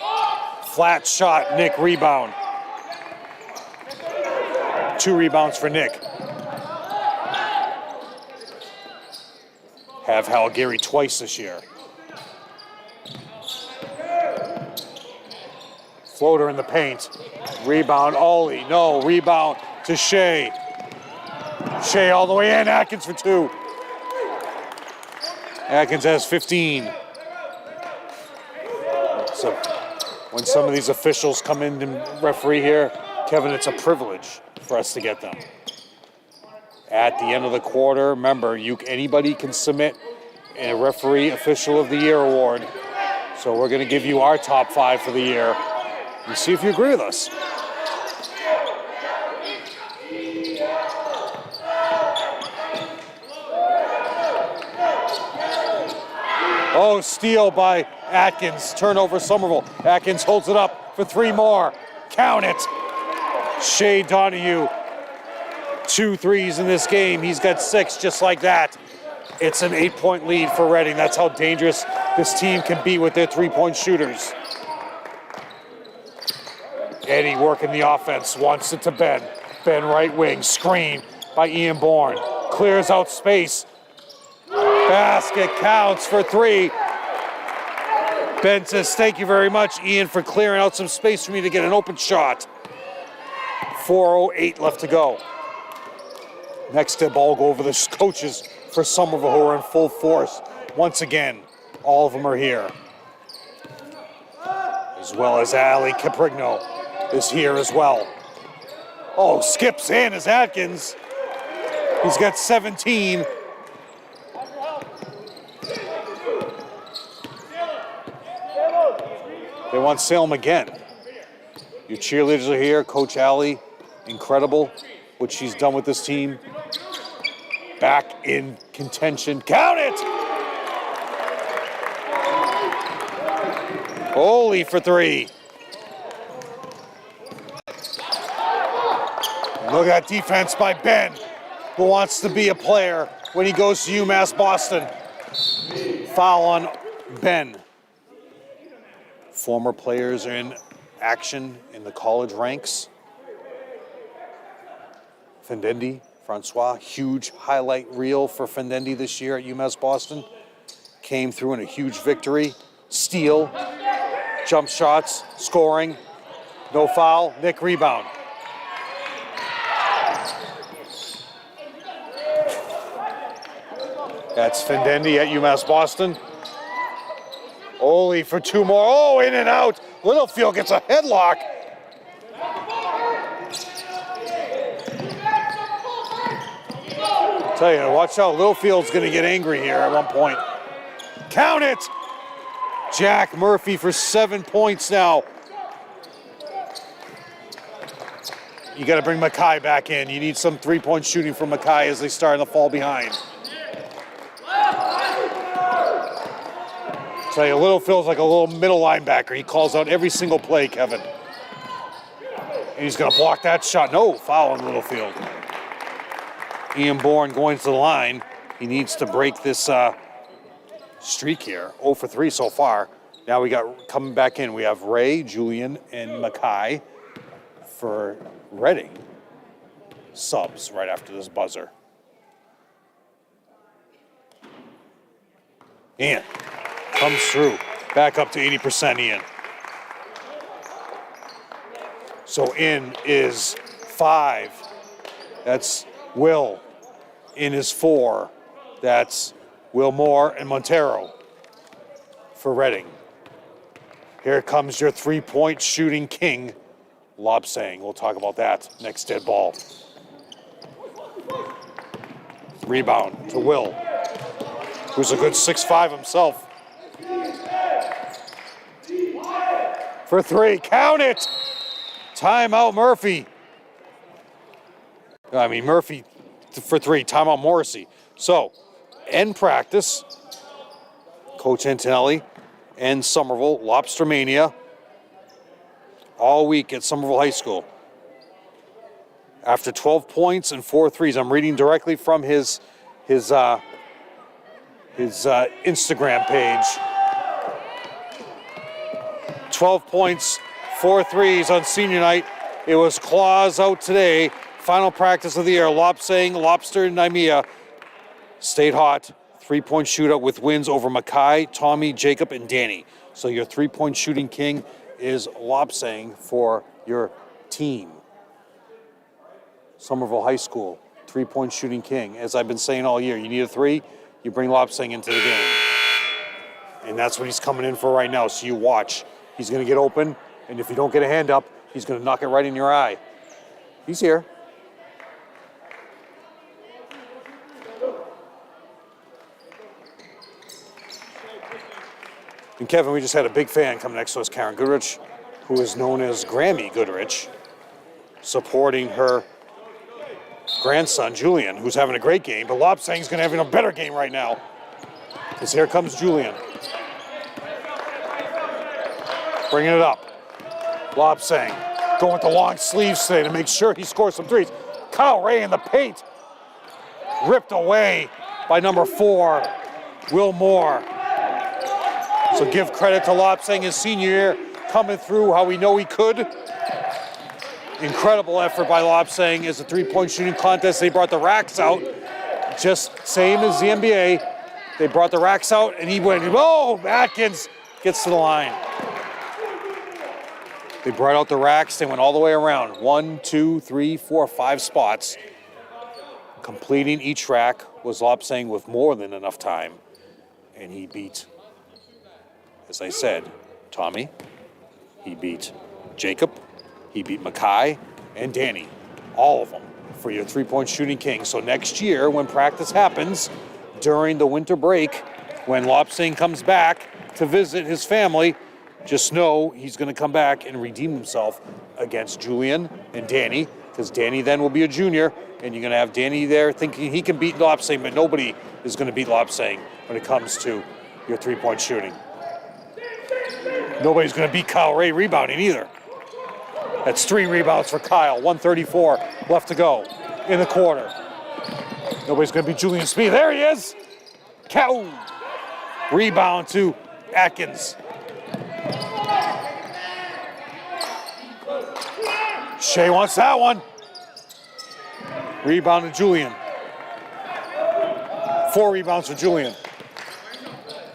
Flat shot, Nick rebound. 2 rebounds for Nick. Have Hal Gary twice this year. Floater in the paint. Rebound, Ollie. No, rebound to Shea. Shea all the way in. Atkins for 2. Atkins has 15. So when some of these officials come in to referee here, Kevin, it's a privilege for us to get them. At the end of the quarter, remember, anybody can submit a referee official of the year award. So we're going to give you our top 5 for the year and see if you agree with us. Oh, steal by Atkins. Turnover, Somerville. Atkins holds it up for 3 more. Count it. Shea Donahue. 2 threes in this game. He's got 6 just like that. It's an 8-point lead for Reading. That's how dangerous this team can be with their 3-point shooters. Eddie working the offense. Wants it to Ben. Ben right wing. Screen by Ian Bourne. Clears out space. Basket counts for 3. Ben says, thank you very much, Ian, for clearing out some space for me to get an open shot. 4:08 left to go. Next tip, I'll go over the coaches for Somerville who are in full force. Once again, all of them are here. As well as Ali Caprigno is here as well. Oh, skips in as Atkins. He's got 17. They want Salem again. Your cheerleaders are here. Coach Allie, incredible what she's done with this team. Back in contention. Count it! Ole for 3. Look at that defense by Ben, who wants to be a player when he goes to UMass Boston. Foul on Ben. Former players are in action in the college ranks. Fendendi, Francois, huge highlight reel for Fendendi this year at UMass Boston. Came through in a huge victory. Steal, jump shots, scoring. No foul, Nick rebound. That's Fendendi at UMass Boston. Ole for 2 more. Oh, in and out. Littlefield gets a headlock. Tell you, watch out. Littlefield's going to get angry here at one point. Count it. Jack Murphy for 7 points now. You got to bring Mackay back in. You need some 3-point shooting from Mackay as they start to fall behind. Tell you, Littlefield's like a little middle linebacker. He calls out every single play, Kevin. And he's going to block that shot. No, foul on Littlefield. Ian Bourne going to the line. He needs to break this streak here. 0 for 3 so far. Now we got coming back in. We have Ray, Julian, and Mackay for Reading. Subs right after this buzzer. Ian comes through. Back up to 80%, Ian. So in is 5. That's Will. In is 4. That's Will Moore and Montero for Reading. Here comes your 3-point shooting king, Lobsang. We'll talk about that next dead ball. Rebound to Will, who's a good 6'5" himself. For three, count it! Timeout Murphy. Murphy for three, timeout Morrissey. So, end practice, Coach Antonelli and Somerville, Lobster Mania, all week at Somerville High School. After 12 points and 4 threes, I'm reading directly from his Instagram page. 12 points, 4 threes on senior night. It was claws out today. Final practice of the year. Lobster and Naimia stayed hot. 3-point shootout with wins over Mackay, Tommy, Jacob, and Danny. So your 3-point shooting king is Lopsang for your team. Somerville High School, 3-point shooting king. As I've been saying all year, you need a 3, you bring Lopsang into the game. And that's what he's coming in for right now, so you watch. He's going to get open, and if you don't get a hand up, he's going to knock it right in your eye. He's here. And Kevin, we just had a big fan come next to us, Karen Goodrich, who is known as Grammy Goodrich, supporting her grandson, Julian, who's having a great game. But Lopsang's going to have a better game right now. Because here comes Julian. Bringing it up. Lopsang going with the long sleeves today to make sure he scores some threes. Kyle Ray in the paint. Ripped away by number 4, Will Moore. So give credit to Lopsang, his senior year, coming through how we know he could. Incredible effort by Lopsang as a 3-point shooting contest. They brought the racks out, just same as the NBA. They brought the racks out and he went, oh, Atkins gets to the line. They brought out the racks, they went all the way around. 1, 2, 3, 4, 5 spots. Completing each rack was Lopsang with more than enough time. And he beat, as I said, Tommy. He beat Jacob. He beat Mackay and Danny. All of them for your 3-point shooting king. So next year, when practice happens, during the winter break, when Lopsang comes back to visit his family, just know he's going to come back and redeem himself against Julian and Danny, because Danny then will be a junior, and you're going to have Danny there thinking he can beat Lopsang, but nobody is going to beat Lopsang when it comes to your 3-point shooting. Nobody's going to beat Kyle Ray rebounding either. That's 3 rebounds for Kyle, 1:34 left to go in the quarter. Nobody's going to beat Julian Speed. There he is. Cow. Rebound to Atkins. Shea wants that one. Rebound to Julian. 4 rebounds for Julian.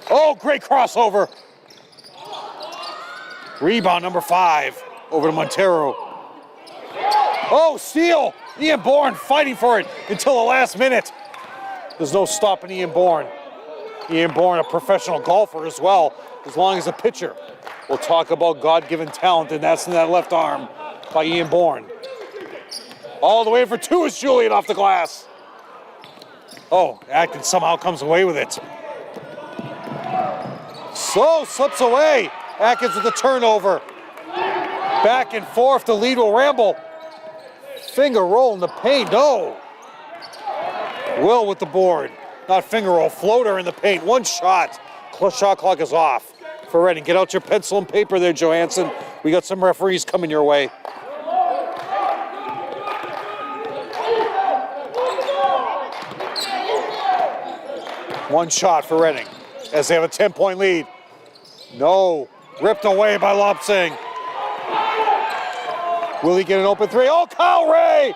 Oh, great crossover. Rebound number 5 over to Montero. Oh, steal. Ian Bourne fighting for it until the last minute. There's no stopping Ian Bourne. Ian Bourne, a professional golfer as well, as long as a pitcher. We'll talk about God-given talent, and that's in that left arm by Ian Bourne. All the way for 2 is Julian off the glass. Oh, Atkins somehow comes away with it. So slips away. Atkins with the turnover. Back and forth, the lead will ramble. Finger roll in the paint, no. Will with the board. Not finger roll, floater in the paint. 1 shot. Shot clock is off for Reading. Get out your pencil and paper there, Johansson. We got some referees coming your way. One shot for Reading as they have a 10-point lead. No. Ripped away by Lopsang. Will he get an open 3? Oh, Kyle Ray!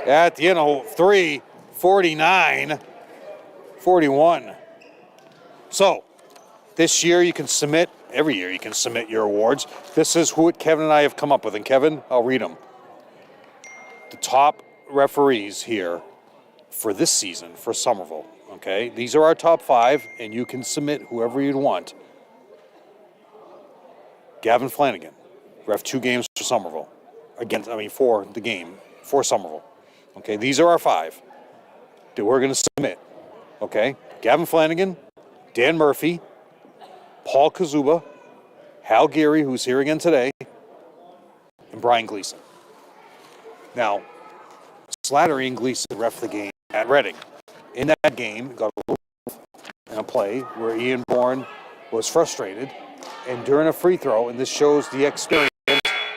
At the end of 3, 49-41. So, this year you can submit, every year you can submit your awards. This is who Kevin and I have come up with. And Kevin, I'll read them. The top referees here for this season for Somerville, okay? These are our top 5, and you can submit whoever you'd want. Gavin Flanagan, Ref 2 games for Somerville. For the game, for Somerville. Okay, these are our 5 that we're going to submit. Okay, Gavin Flanagan, Dan Murphy, Paul Kazuba, Hal Geary, who's here again today, and Brian Gleason. Now, Slattery and Gleason ref the game at Reading. In that game, got a play where Ian Bourne was frustrated, and during a free throw, and this shows the experience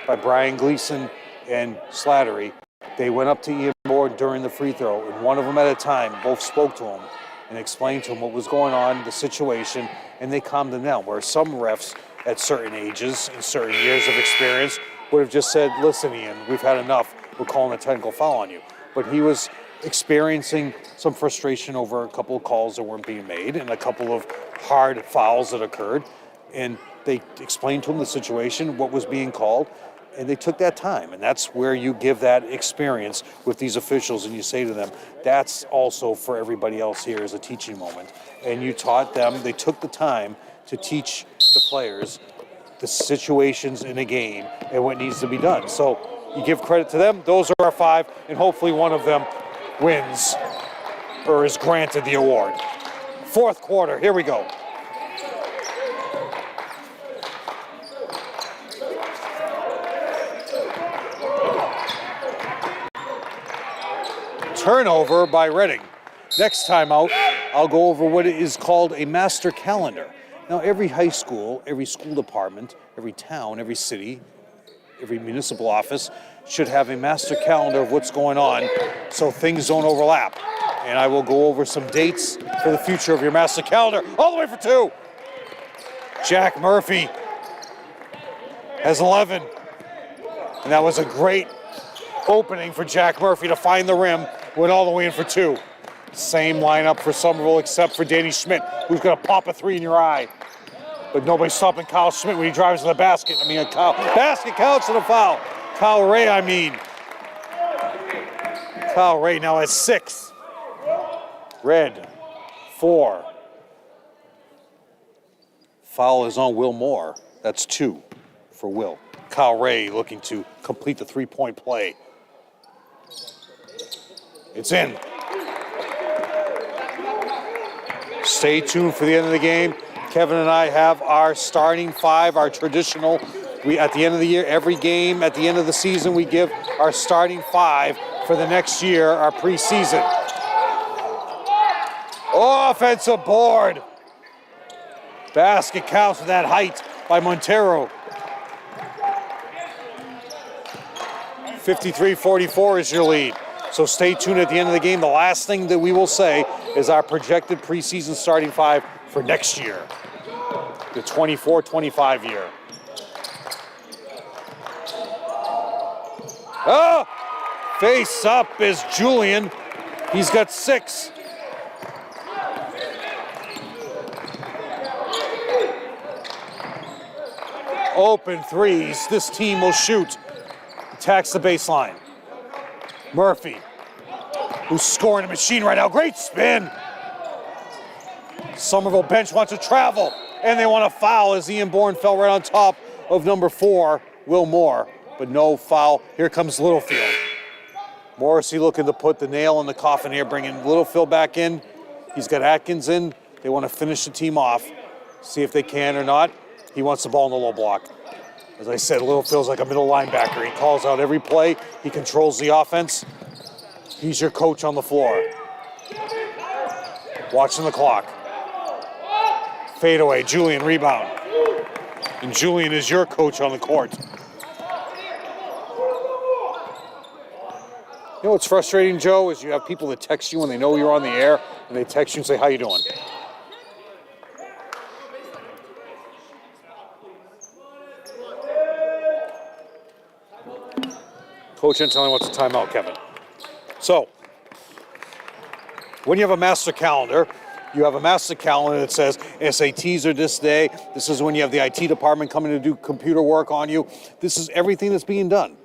by Brian Gleason and Slattery, they went up to Ian Bourne during the free throw, and one of them at a time both spoke to him and explained to him what was going on, the situation, and they calmed him down. Where some refs at certain ages and certain years of experience would have just said, listen, Ian, we've had enough, we're calling a technical foul on you. But he was experiencing some frustration over a couple of calls that weren't being made and a couple of hard fouls that occurred. And they explained to him the situation, what was being called, and they took that time. And that's where you give that experience with these officials and you say to them, that's also for everybody else here as a teaching moment. And you taught them, they took the time to teach the players the situations in a game and what needs to be done. So you give credit to them. Those are our 5, and hopefully one of them wins or is granted the award. Fourth quarter, here we go. Turnover by Reading. Next time out, I'll go over what is called a master calendar. Now, every high school, every school department, every town, every city, every municipal office should have a master calendar of what's going on so things don't overlap. And I will go over some dates for the future of your master calendar. All the way for 2. Jack Murphy has 11. And that was a great opening for Jack Murphy to find the rim, went all the way in for 2. Same lineup for Somerville except for Danny Schmidt, who's going to pop a 3 in your eye. But nobody's stopping Kyle Schmidt when he drives to the basket. Basket counts and a foul. Kyle Ray. Kyle Ray now has 6. Red, 4. Foul is on Will Moore. That's 2 for Will. Kyle Ray looking to complete the 3-point play. It's in. Stay tuned for the end of the game. Kevin and I have our starting 5, our traditional. We at the end of the year, every game at the end of the season, we give our starting 5 for the next year, our preseason. Offensive board. Basket counts with that height by Montero. 53-44 is your lead. So stay tuned at the end of the game. The last thing that we will say is our projected preseason starting 5 for next year, the 24-25 year. Face up is Julian. He's got 6. Open threes. This team will shoot. Attacks the baseline. Murphy, who's scoring a machine right now. Great spin. Somerville bench wants to travel, and they want to foul as Ian Bourne fell right on top of number 4, Will Moore. But no foul. Here comes Littlefield. Morrissey looking to put the nail in the coffin here, bringing Littlefield back in. He's got Atkins in. They want to finish the team off, see if they can or not. He wants the ball in the low block. As I said, Littlefield's like a middle linebacker. He calls out every play. He controls the offense. He's your coach on the floor. Watching the clock. Fade away. Julian rebound. And Julian is your coach on the court. You know what's frustrating, Joe, is you have people that text you when they know you're on the air, and they text you and say, how you doing? Coach Antonio wants a timeout, Kevin. So, when you have a master calendar, you have a master calendar that says SATs are this day. This is when you have the IT department coming to do computer work on you. This is everything that's being done.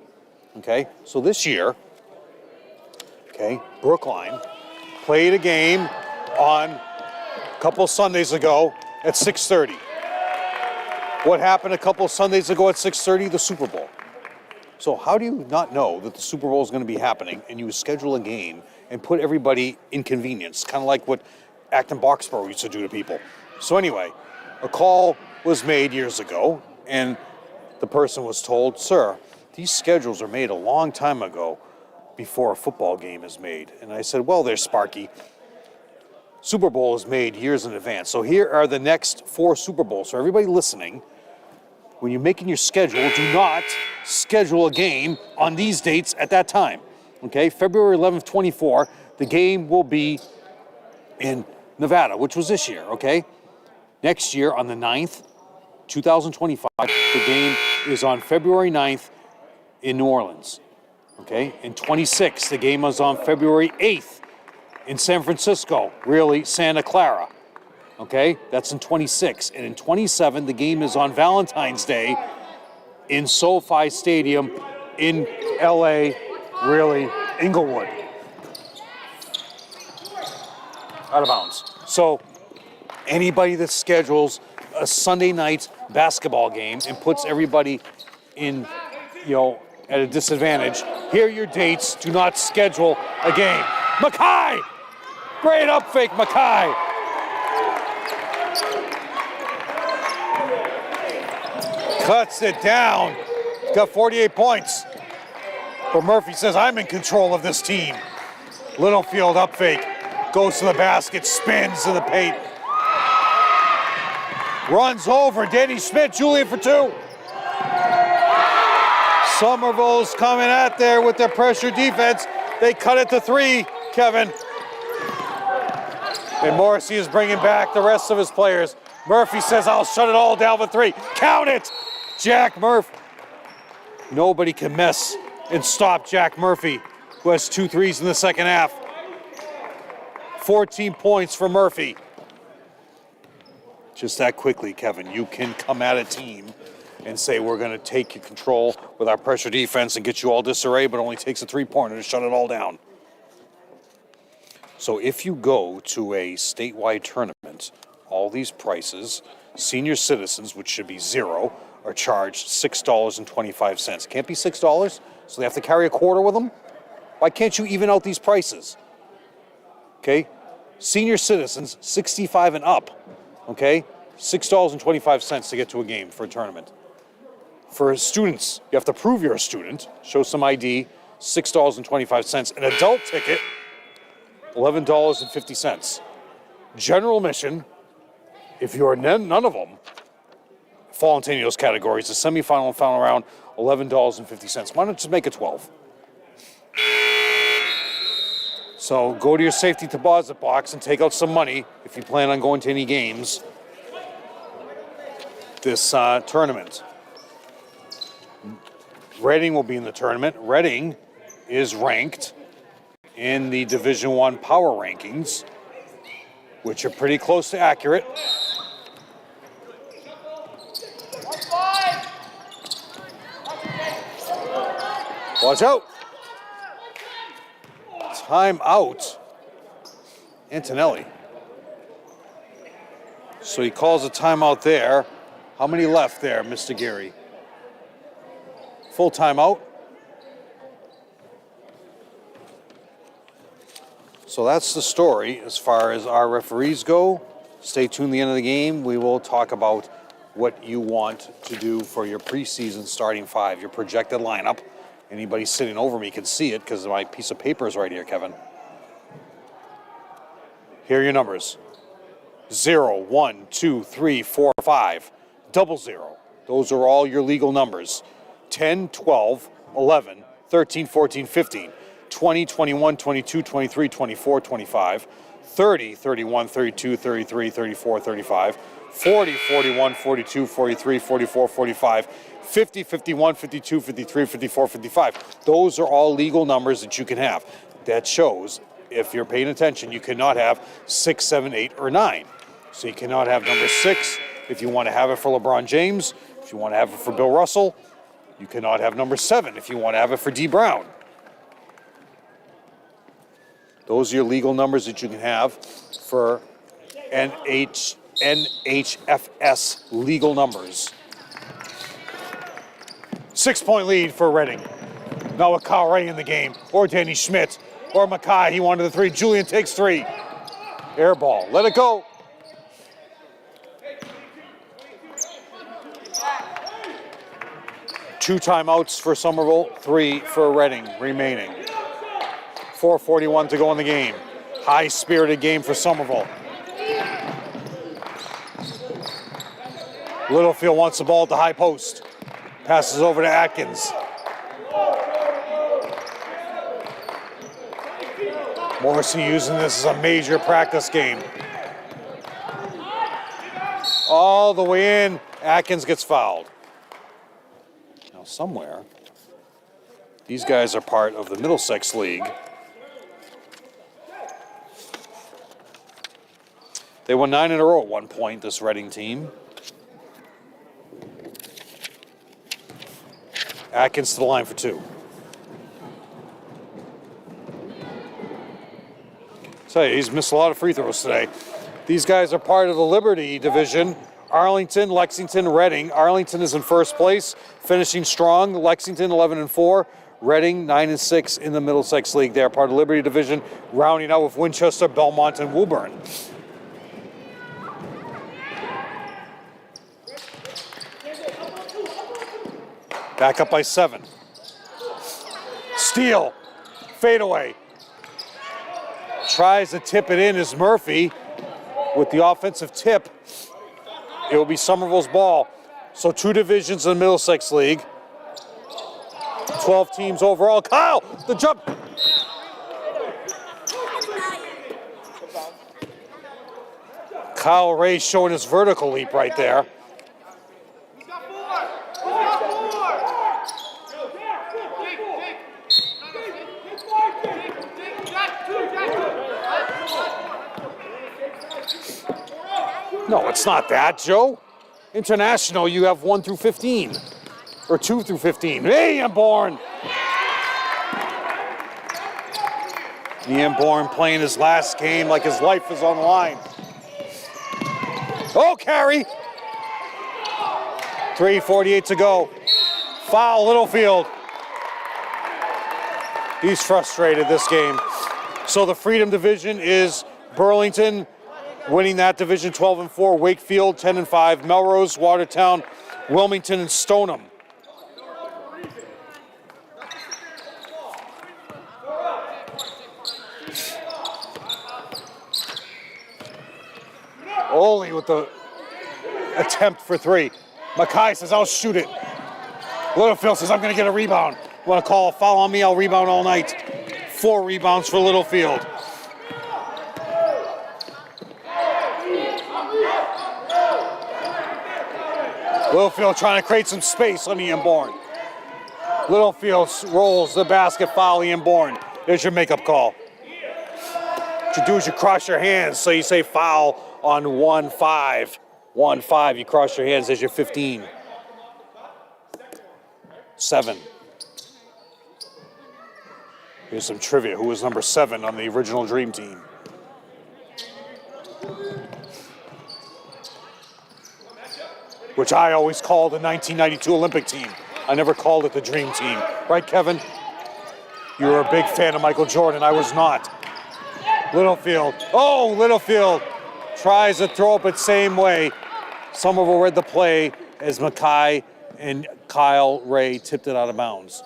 Okay? So this year, Brookline played a game on a couple Sundays ago at 6:30. What happened a couple of Sundays ago at 6:30? The Super Bowl. So how do you not know that the Super Bowl is going to be happening and you schedule a game and put everybody inconvenience, kind of like what Acton Boxborough used to do to people? So anyway, a call was made years ago and the person was told, sir, these schedules are made a long time ago before a football game is made. And I said, well, there's Sparky. Super Bowl is made years in advance. So here are the next 4 Super Bowls. So everybody listening, when you're making your schedule, do not schedule a game on these dates at that time. Okay, February 11th, 24, the game will be in Nevada, which was this year, okay? Next year on the 9th, 2025, the game is on February 9th in New Orleans, okay? In 26, the game is on February 8th in San Francisco, really Santa Clara. Okay, that's in 26. And in 27, the game is on Valentine's Day in SoFi Stadium in LA, really Inglewood. Out of bounds. So anybody that schedules a Sunday night basketball game and puts everybody in, at a disadvantage, here are your dates. Do not schedule a game. Mackay! Great up fake, Mackay! Cuts it down. Got 48 points. But Murphy says, I'm in control of this team. Littlefield up fake. Goes to the basket, spins to the paint. Runs over. Danny Schmidt, Julian for 2. Somerville's coming out there with their pressure defense. They cut it to 3, Kevin. And Morrissey is bringing back the rest of his players. Murphy says, I'll shut it all down with 3. Count it! Jack Murphy. Nobody can mess and stop Jack Murphy, who has 2 threes in the second half. 14 points for Murphy. Just that quickly, Kevin, you can come at a team and say, we're going to take control with our pressure defense and get you all disarray, but it only takes a 3-pointer to shut it all down. So if you go to a statewide tournament, all these prices, senior citizens, which should be 0, are charged $6.25. Can't be $6, so they have to carry a quarter with them? Why can't you even out these prices? Okay? Senior citizens, 65 and up, okay? $6.25 to get to a game for a tournament. For students, you have to prove you're a student, show some ID, $6.25. An adult ticket, $11.50. General admission, if you're none of them, fall into any of those categories, the semifinal and final round, $11.50. Why not just make it 12? So go to your safety deposit box and take out some money if you plan on going to any games this tournament. Reading will be in the tournament. Reading is ranked in the Division I power rankings, which are pretty close to accurate. Watch out. Time out. Antonelli. So he calls a timeout there. How many left there, Mr. Geary? Full timeout. So that's the story as far as our referees go. Stay tuned to the end of the game. We will talk about what you want to do for your preseason starting 5, your projected lineup. Anybody sitting over me can see it because my piece of paper is right here, Kevin. Here are your numbers. 0, 1, 2, 3, 4, 5. 00. Those are all your legal numbers. 10, 12, 11, 13, 14, 15, 20, 21, 22, 23, 24, 25, 30, 31, 32, 33, 34, 35, 40, 41, 42, 43, 44, 45, 50, 51, 52, 53, 54, 55. Those are all legal numbers that you can have. That shows, if you're paying attention, you cannot have 6, 7, 8, or 9. So you cannot have number 6 if you want to have it for LeBron James, if you want to have it for Bill Russell. You cannot have number 7 if you want to have it for D. Brown. Those are your legal numbers that you can have for NHFS legal numbers. 6-point lead for Reading. Now with Kyle Ray in the game, or Danny Schmidt, or Mackay. He wanted the three. Julian takes three. Air ball. Let it go. Two timeouts for Somerville, 3 for Reading remaining. 4:41 to go in the game. High-spirited game for Somerville. Littlefield wants the ball at the high post. Passes over to Atkins. Morrissey using this as a major practice game. All the way in, Atkins gets fouled. Now somewhere, these guys are part of the Middlesex League. They won 9 in a row at one point, this Reading team. Atkins to the line for 2. Tell you, he's missed a lot of free throws today. These guys are part of the Liberty division. Arlington, Lexington, Reading. Arlington is in first place, finishing strong. Lexington 11-4. Reading 9-6 in the Middlesex League. They are part of the Liberty division, rounding out with Winchester, Belmont, and Woburn. Back up by 7. Steal. Fadeaway. Tries to tip it in is Murphy. With the offensive tip, it will be Somerville's ball. So 2 divisions in the Middlesex League. 12 teams overall. Kyle, the jump. Kyle Ray showing his vertical leap right there. No, it's not that, Joe. International, you have 1 through 15. Or 2 through 15. Hey, Emborn! Emborn playing his last game like his life is on the line. Oh, carry! 3:48 to go. Foul, Littlefield. He's frustrated this game. So the Freedom Division is Burlington, winning that division 12-4, Wakefield 10-5, Melrose, Watertown, Wilmington, and Stoneham. Ole with the attempt for 3. Mackay says, I'll shoot it. Littlefield says, I'm going to get a rebound. Want to call a foul on me? I'll rebound all night. 4 rebounds for Littlefield. Littlefield trying to create some space on Emborn. Littlefield rolls the basket, foul Emborn. There's your makeup call. What you do is you cross your hands, so you say foul on 1-5. 1-5, you cross your hands, there's your 15. 7. Here's some trivia. Who was number 7 on the original Dream Team? Which I always called the 1992 Olympic team. I never called it the Dream Team. Right, Kevin? You were a big fan of Michael Jordan. I was not. Littlefield. Oh, Littlefield tries to throw up it same way. Somerville read the play as Mackay and Kyle Ray tipped it out of bounds.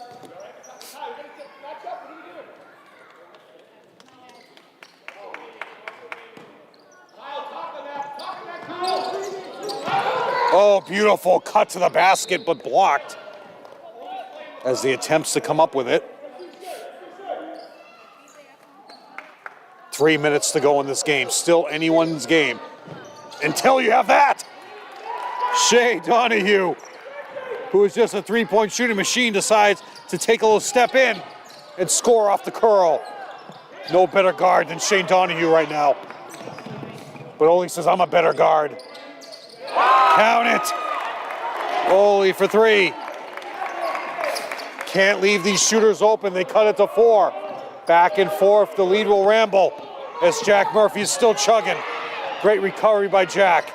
Oh, beautiful cut to the basket, but blocked as the attempts to come up with it. 3 minutes to go in this game. Still anyone's game. Until you have that. Shea Donahue, who is just a three-point shooting machine, decides to take a little step in and score off the curl. No better guard than Shane Donahue right now. But Ole says, I'm a better guard. Count it. Ole for 3. Can't leave these shooters open. They cut it to 4. Back and forth. The lead will ramble as Jack Murphy is still chugging. Great recovery by Jack.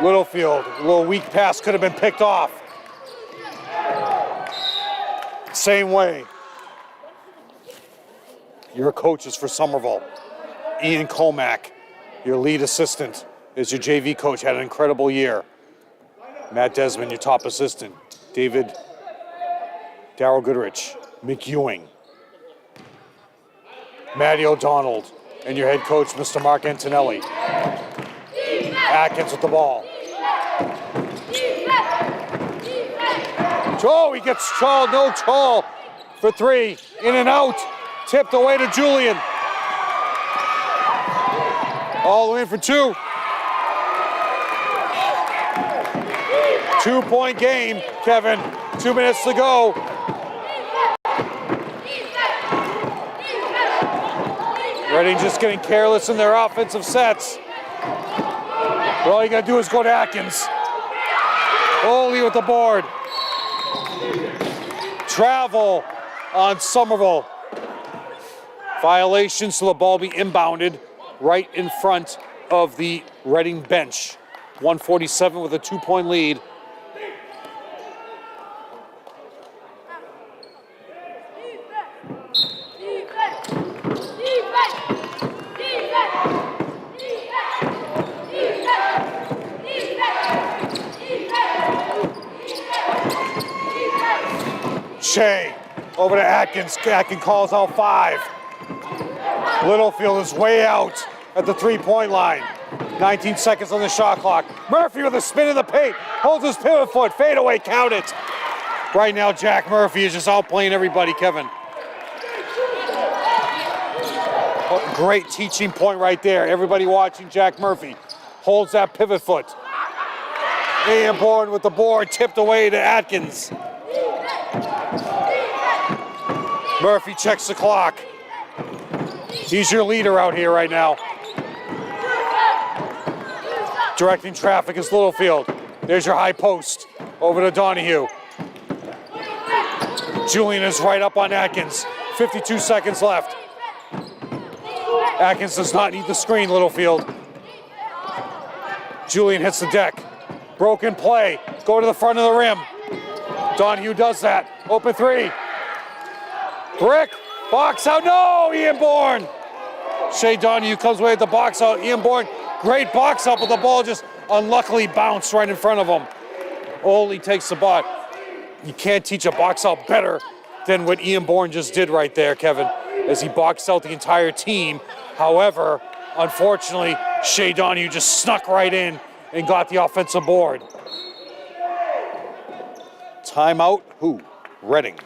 Littlefield, a little weak pass could have been picked off. Same way. Your coaches for Somerville. Ian Comack, your lead assistant, is your JV coach, had an incredible year. Matt Desmond, your top assistant. Darryl Goodrich, Mick Ewing. Matty O'Donnell, and your head coach, Mr. Mark Antonelli. Atkins with the ball. He gets Chall, no Chall for three, in and out, tipped away to Julian. All the way in for two. 2-point game, Kevin. 2 minutes to go. Reading just getting careless in their offensive sets. But all you gotta do is go to Atkins. Ole with the board. Travel on Somerville. Violation, so the ball be inbounded right in front of the Reading bench. 147 with a 2-point lead. Shea over to Atkins. Atkins calls out 5. Littlefield is way out at the 3-point line. 19 seconds on the shot clock. Murphy with a spin in the paint. Holds his pivot foot. Fade away. Count it. Right now, Jack Murphy is just outplaying everybody, Kevin. Great teaching point right there. Everybody watching Jack Murphy. Holds that pivot foot. Ian Bourne with the board. Tipped away to Atkins. Murphy checks the clock. He's your leader out here right now. Directing traffic is Littlefield. There's your high post. Over to Donahue. Julian is right up on Atkins. 52 seconds left. Atkins does not need the screen, Littlefield. Julian hits the deck. Broken play. Go to the front of the rim. Donahue does that. Open 3. Brick. Box out. No! Ian Bourne. Shea Donahue comes away with the box out. Ian Bourne, great box out, but the ball just unluckily bounced right in front of him. Ole takes the ball. You can't teach a box out better than what Ian Bourne just did right there, Kevin, as he boxed out the entire team. However, unfortunately, Shea Donahue just snuck right in and got the offensive board. Timeout, who? Reading.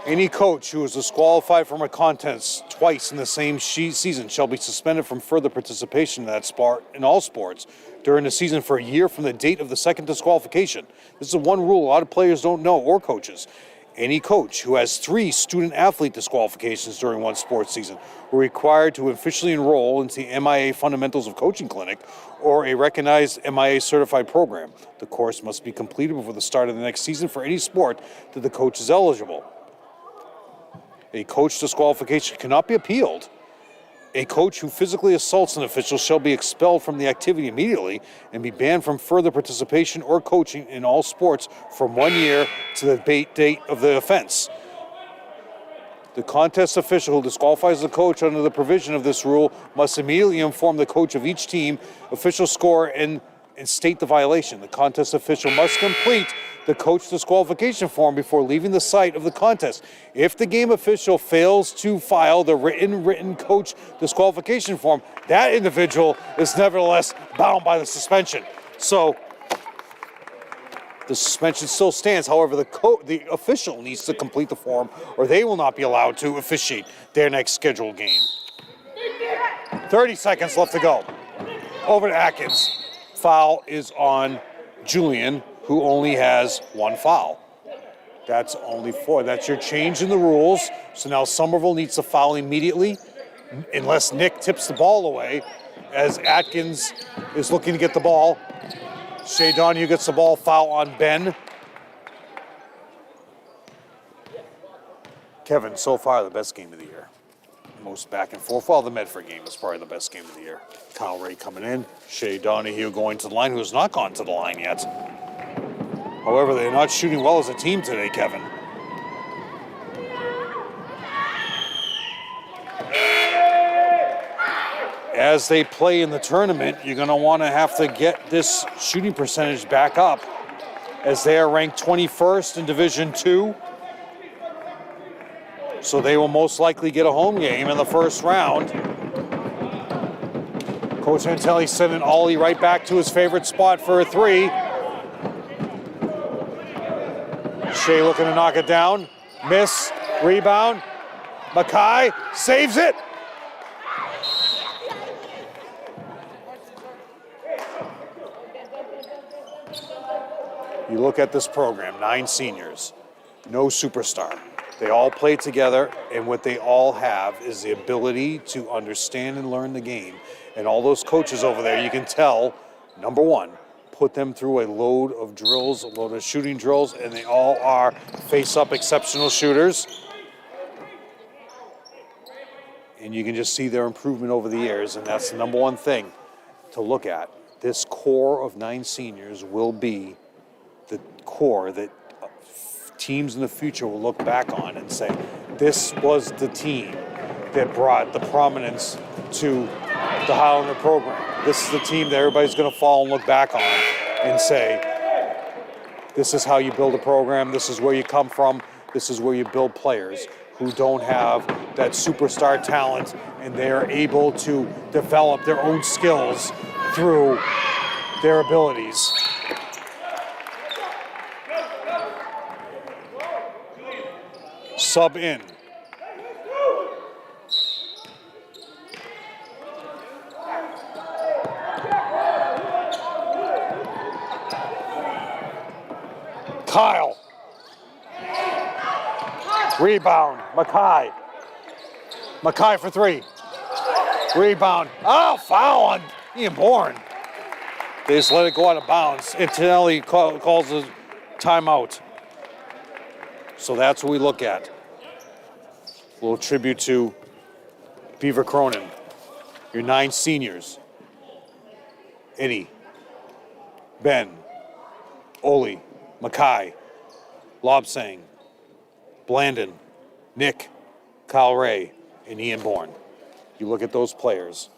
Any coach who is disqualified from a contest twice in the same season shall be suspended from further participation in that sport in all sports during the season for a year from the date of the second disqualification. This is one rule a lot of players don't know, or coaches. Any coach who has 3 student-athlete disqualifications during one sports season will be required to officially enroll into the MIA Fundamentals of Coaching Clinic or a recognized MIA certified program. The course must be completed before the start of the next season for any sport that the coach is eligible. A coach disqualification cannot be appealed. A coach who physically assaults an official shall be expelled from the activity immediately and be banned from further participation or coaching in all sports from 1 year to the date of the offense. The contest official who disqualifies the coach under the provision of this rule must immediately inform the coach of each team, official score, and state the violation. The contest official must complete the coach disqualification form before leaving the site of the contest. If the game official fails to file the written coach disqualification form, that individual is nevertheless bound by the suspension. So the suspension still stands. However, the official needs to complete the form or they will not be allowed to officiate their next scheduled game. 30 seconds left to go. Over to Atkins. Foul is on Julian, who only has 1 foul. That's only 4. That's your change in the rules. So now Somerville needs to foul immediately, unless Nick tips the ball away, as Atkins is looking to get the ball. Shea Donahue gets the ball, foul on Ben. Kevin, so far the best game of the year. Most back and forth. Well, the Medford game is probably the best game of the year. Kyle Ray coming in. Shea Donahue going to the line, who has not gone to the line yet. However, they're not shooting well as a team today, Kevin. As they play in the tournament, you're going to want to have to get this shooting percentage back up, as they are ranked 21st in Division II. So they will most likely get a home game in the first round. Coach Antelli sending Ollie right back to his favorite spot for a three. Shea looking to knock it down. Miss, rebound. Mackay saves it. You look at this program, 9 seniors, no superstar. They all play together, and what they all have is the ability to understand and learn the game. And all those coaches over there, you can tell, number one, put them through a load of drills, a load of shooting drills, and they all are face-up exceptional shooters. And you can just see their improvement over the years, and that's the number one thing to look at. This core of 9 seniors will be the core that teams in the future will look back on and say, this was the team that brought the prominence to the Highlander program. This is the team that everybody's going to fall and look back on and say, this is how you build a program, this is where you come from, this is where you build players who don't have that superstar talent, and they are able to develop their own skills through their abilities. Sub in. Kyle. Rebound. Mackay. Mackay for 3. Rebound. Oh, foul on Ian Bourne. They just let it go out of bounds. Antonelli calls a timeout. So that's what we look at. A little tribute to Beaver Cronin, your 9 seniors. Eddie, Ben, Oli, Mackay, Lobsang, Blandon, Nick, Kyle Ray, and Ian Bourne. You look at those players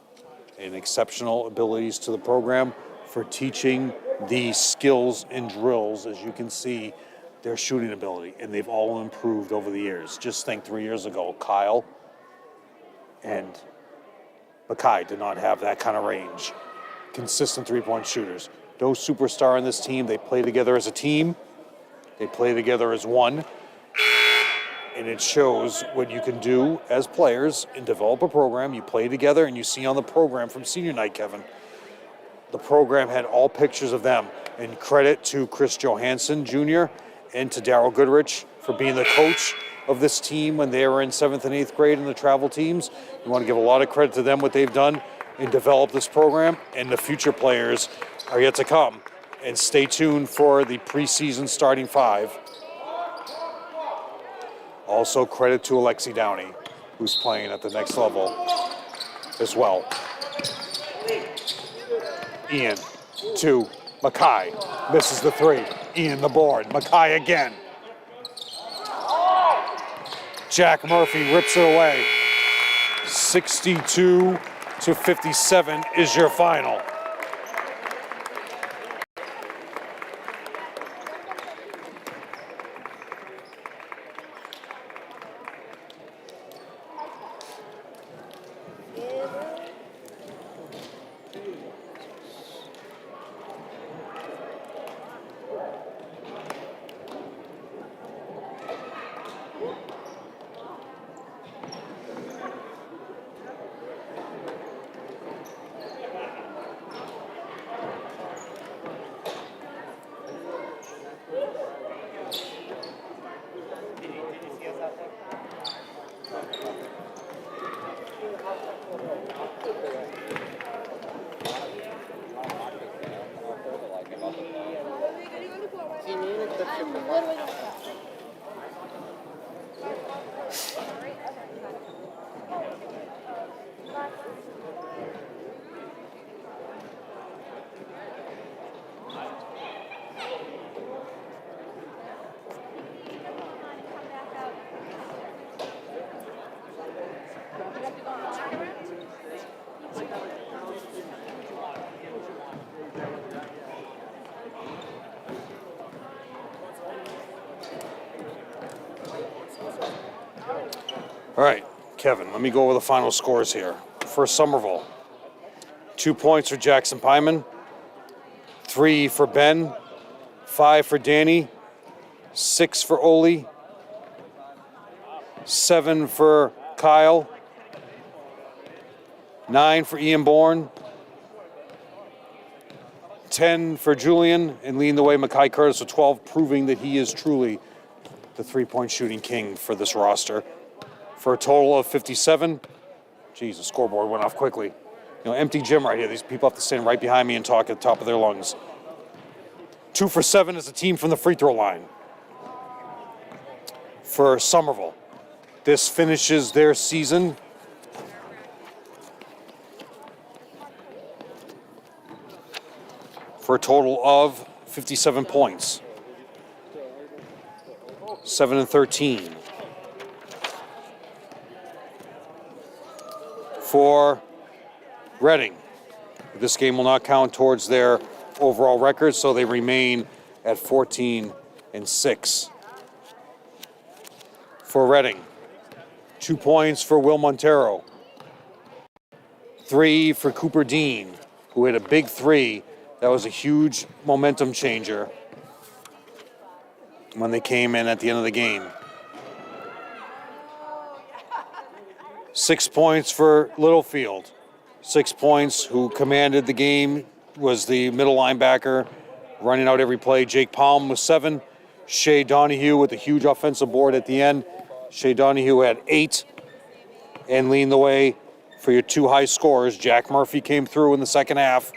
and exceptional abilities to the program for teaching these skills and drills, as you can see, their shooting ability, and they've all improved over the years. Just think 3 years ago, Kyle and Mackay did not have that kind of range. Consistent three-point shooters. No superstar on this team. They play together as a team. They play together as one. And it shows what you can do as players and develop a program. You play together, and you see on the program from senior night, Kevin, the program had all pictures of them. And credit to Chris Johansson Jr. and to Darryl Goodrich for being the coach of this team when they were in 7th and 8th grade in the travel teams. You want to give a lot of credit to them, what they've done and develop this program, and the future players are yet to come. And stay tuned for the preseason starting 5. Also credit to Alexi Downey, who's playing at the next level as well. Ian to Mackay, misses the 3. Ian the board, Mackay again. Jack Murphy rips it away. 62-57 is your final. All right, Kevin, let me go over the final scores here. For Somerville, 2 points for Jackson Pyman, 3 for Ben, 5 for Danny, 6 for Oli, 7 for Kyle, 9 for Ian Bourne, 10 for Julian, and leading the way, Mackay Curtis with 12, proving that he is truly the three-point shooting king for this roster. For a total of 57. Geez, the scoreboard went off quickly. Empty gym right here. These people have to stand right behind me and talk at the top of their lungs. 2 for 7 is a team from the free throw line. For Somerville, this finishes their season for a total of 57 points. 7-13. For Reading, this game will not count towards their overall record, so they remain at 14-6. For Reading, 2 points for Will Montero, 3 for Cooper Dean, who hit a big 3. That was a huge momentum changer when they came in at the end of the game. 6 points for Littlefield. 6 points, who commanded the game, was the middle linebacker, running out every play. Jake Palm with 7. Shea Donahue with a huge offensive board at the end. Shea Donahue had 8. And leading the way for your 2 high scorers, Jack Murphy came through in the second half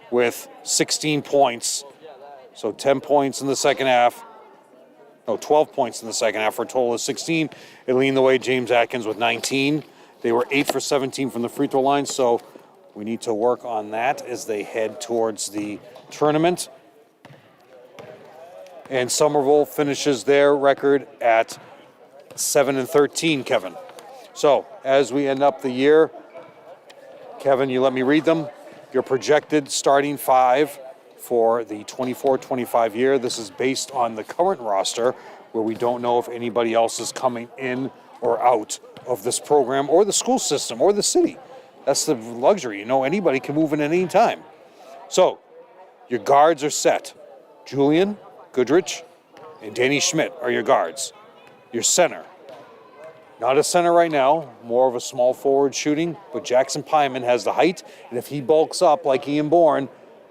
with 16 points. So 10 points in the second half. No, 12 points in the second half for a total of 16. And leading the way, James Atkins with 19. They were 8 for 17 from the free throw line, so we need to work on that as they head towards the tournament. And Somerville finishes their record at 7-13, Kevin. So as we end up the year, Kevin, you let me read them. Your projected starting 5 for the 24-25 year. This is based on the current roster, where we don't know if anybody else is coming in or out of this program or the school system or the city. That's the luxury. Anybody can move in at any time. So your guards are set. Julian Goodrich and Danny Schmidt are your guards. Your center, not a center right now, more of a small forward shooting, but Jackson Pyman has the height, and if he bulks up like Ian Bourne,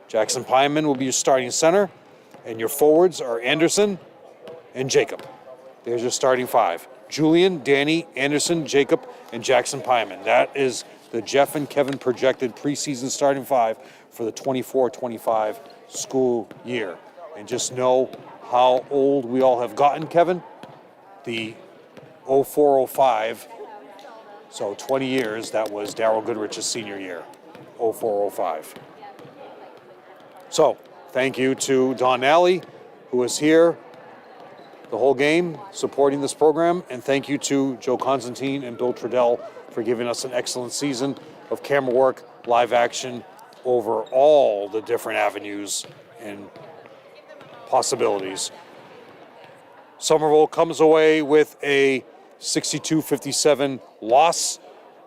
Jackson Pyman will be your starting center, and your forwards are Anderson and Jacob. There's your starting 5. Julian, Danny, Anderson, Jacob, and Jackson Pyman. That is the Jeff and Kevin projected preseason starting 5 for the 24-25 school year. And just know how old we all have gotten, Kevin. The 04-05, so 20 years, that was Darryl Goodrich's senior year, 04-05. So, thank you to Don Nally, who was here the whole game supporting this program, and thank you to Joe Constantine and Bill Trudell for giving us an excellent season of camera work, live action, over all the different avenues and possibilities. Somerville comes away with a 62-57 loss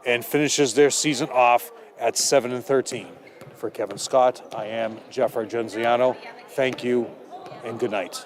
and finishes their season off at 7-13. For Kevin Scott, I am Jeff Argenziano. Thank you and good night.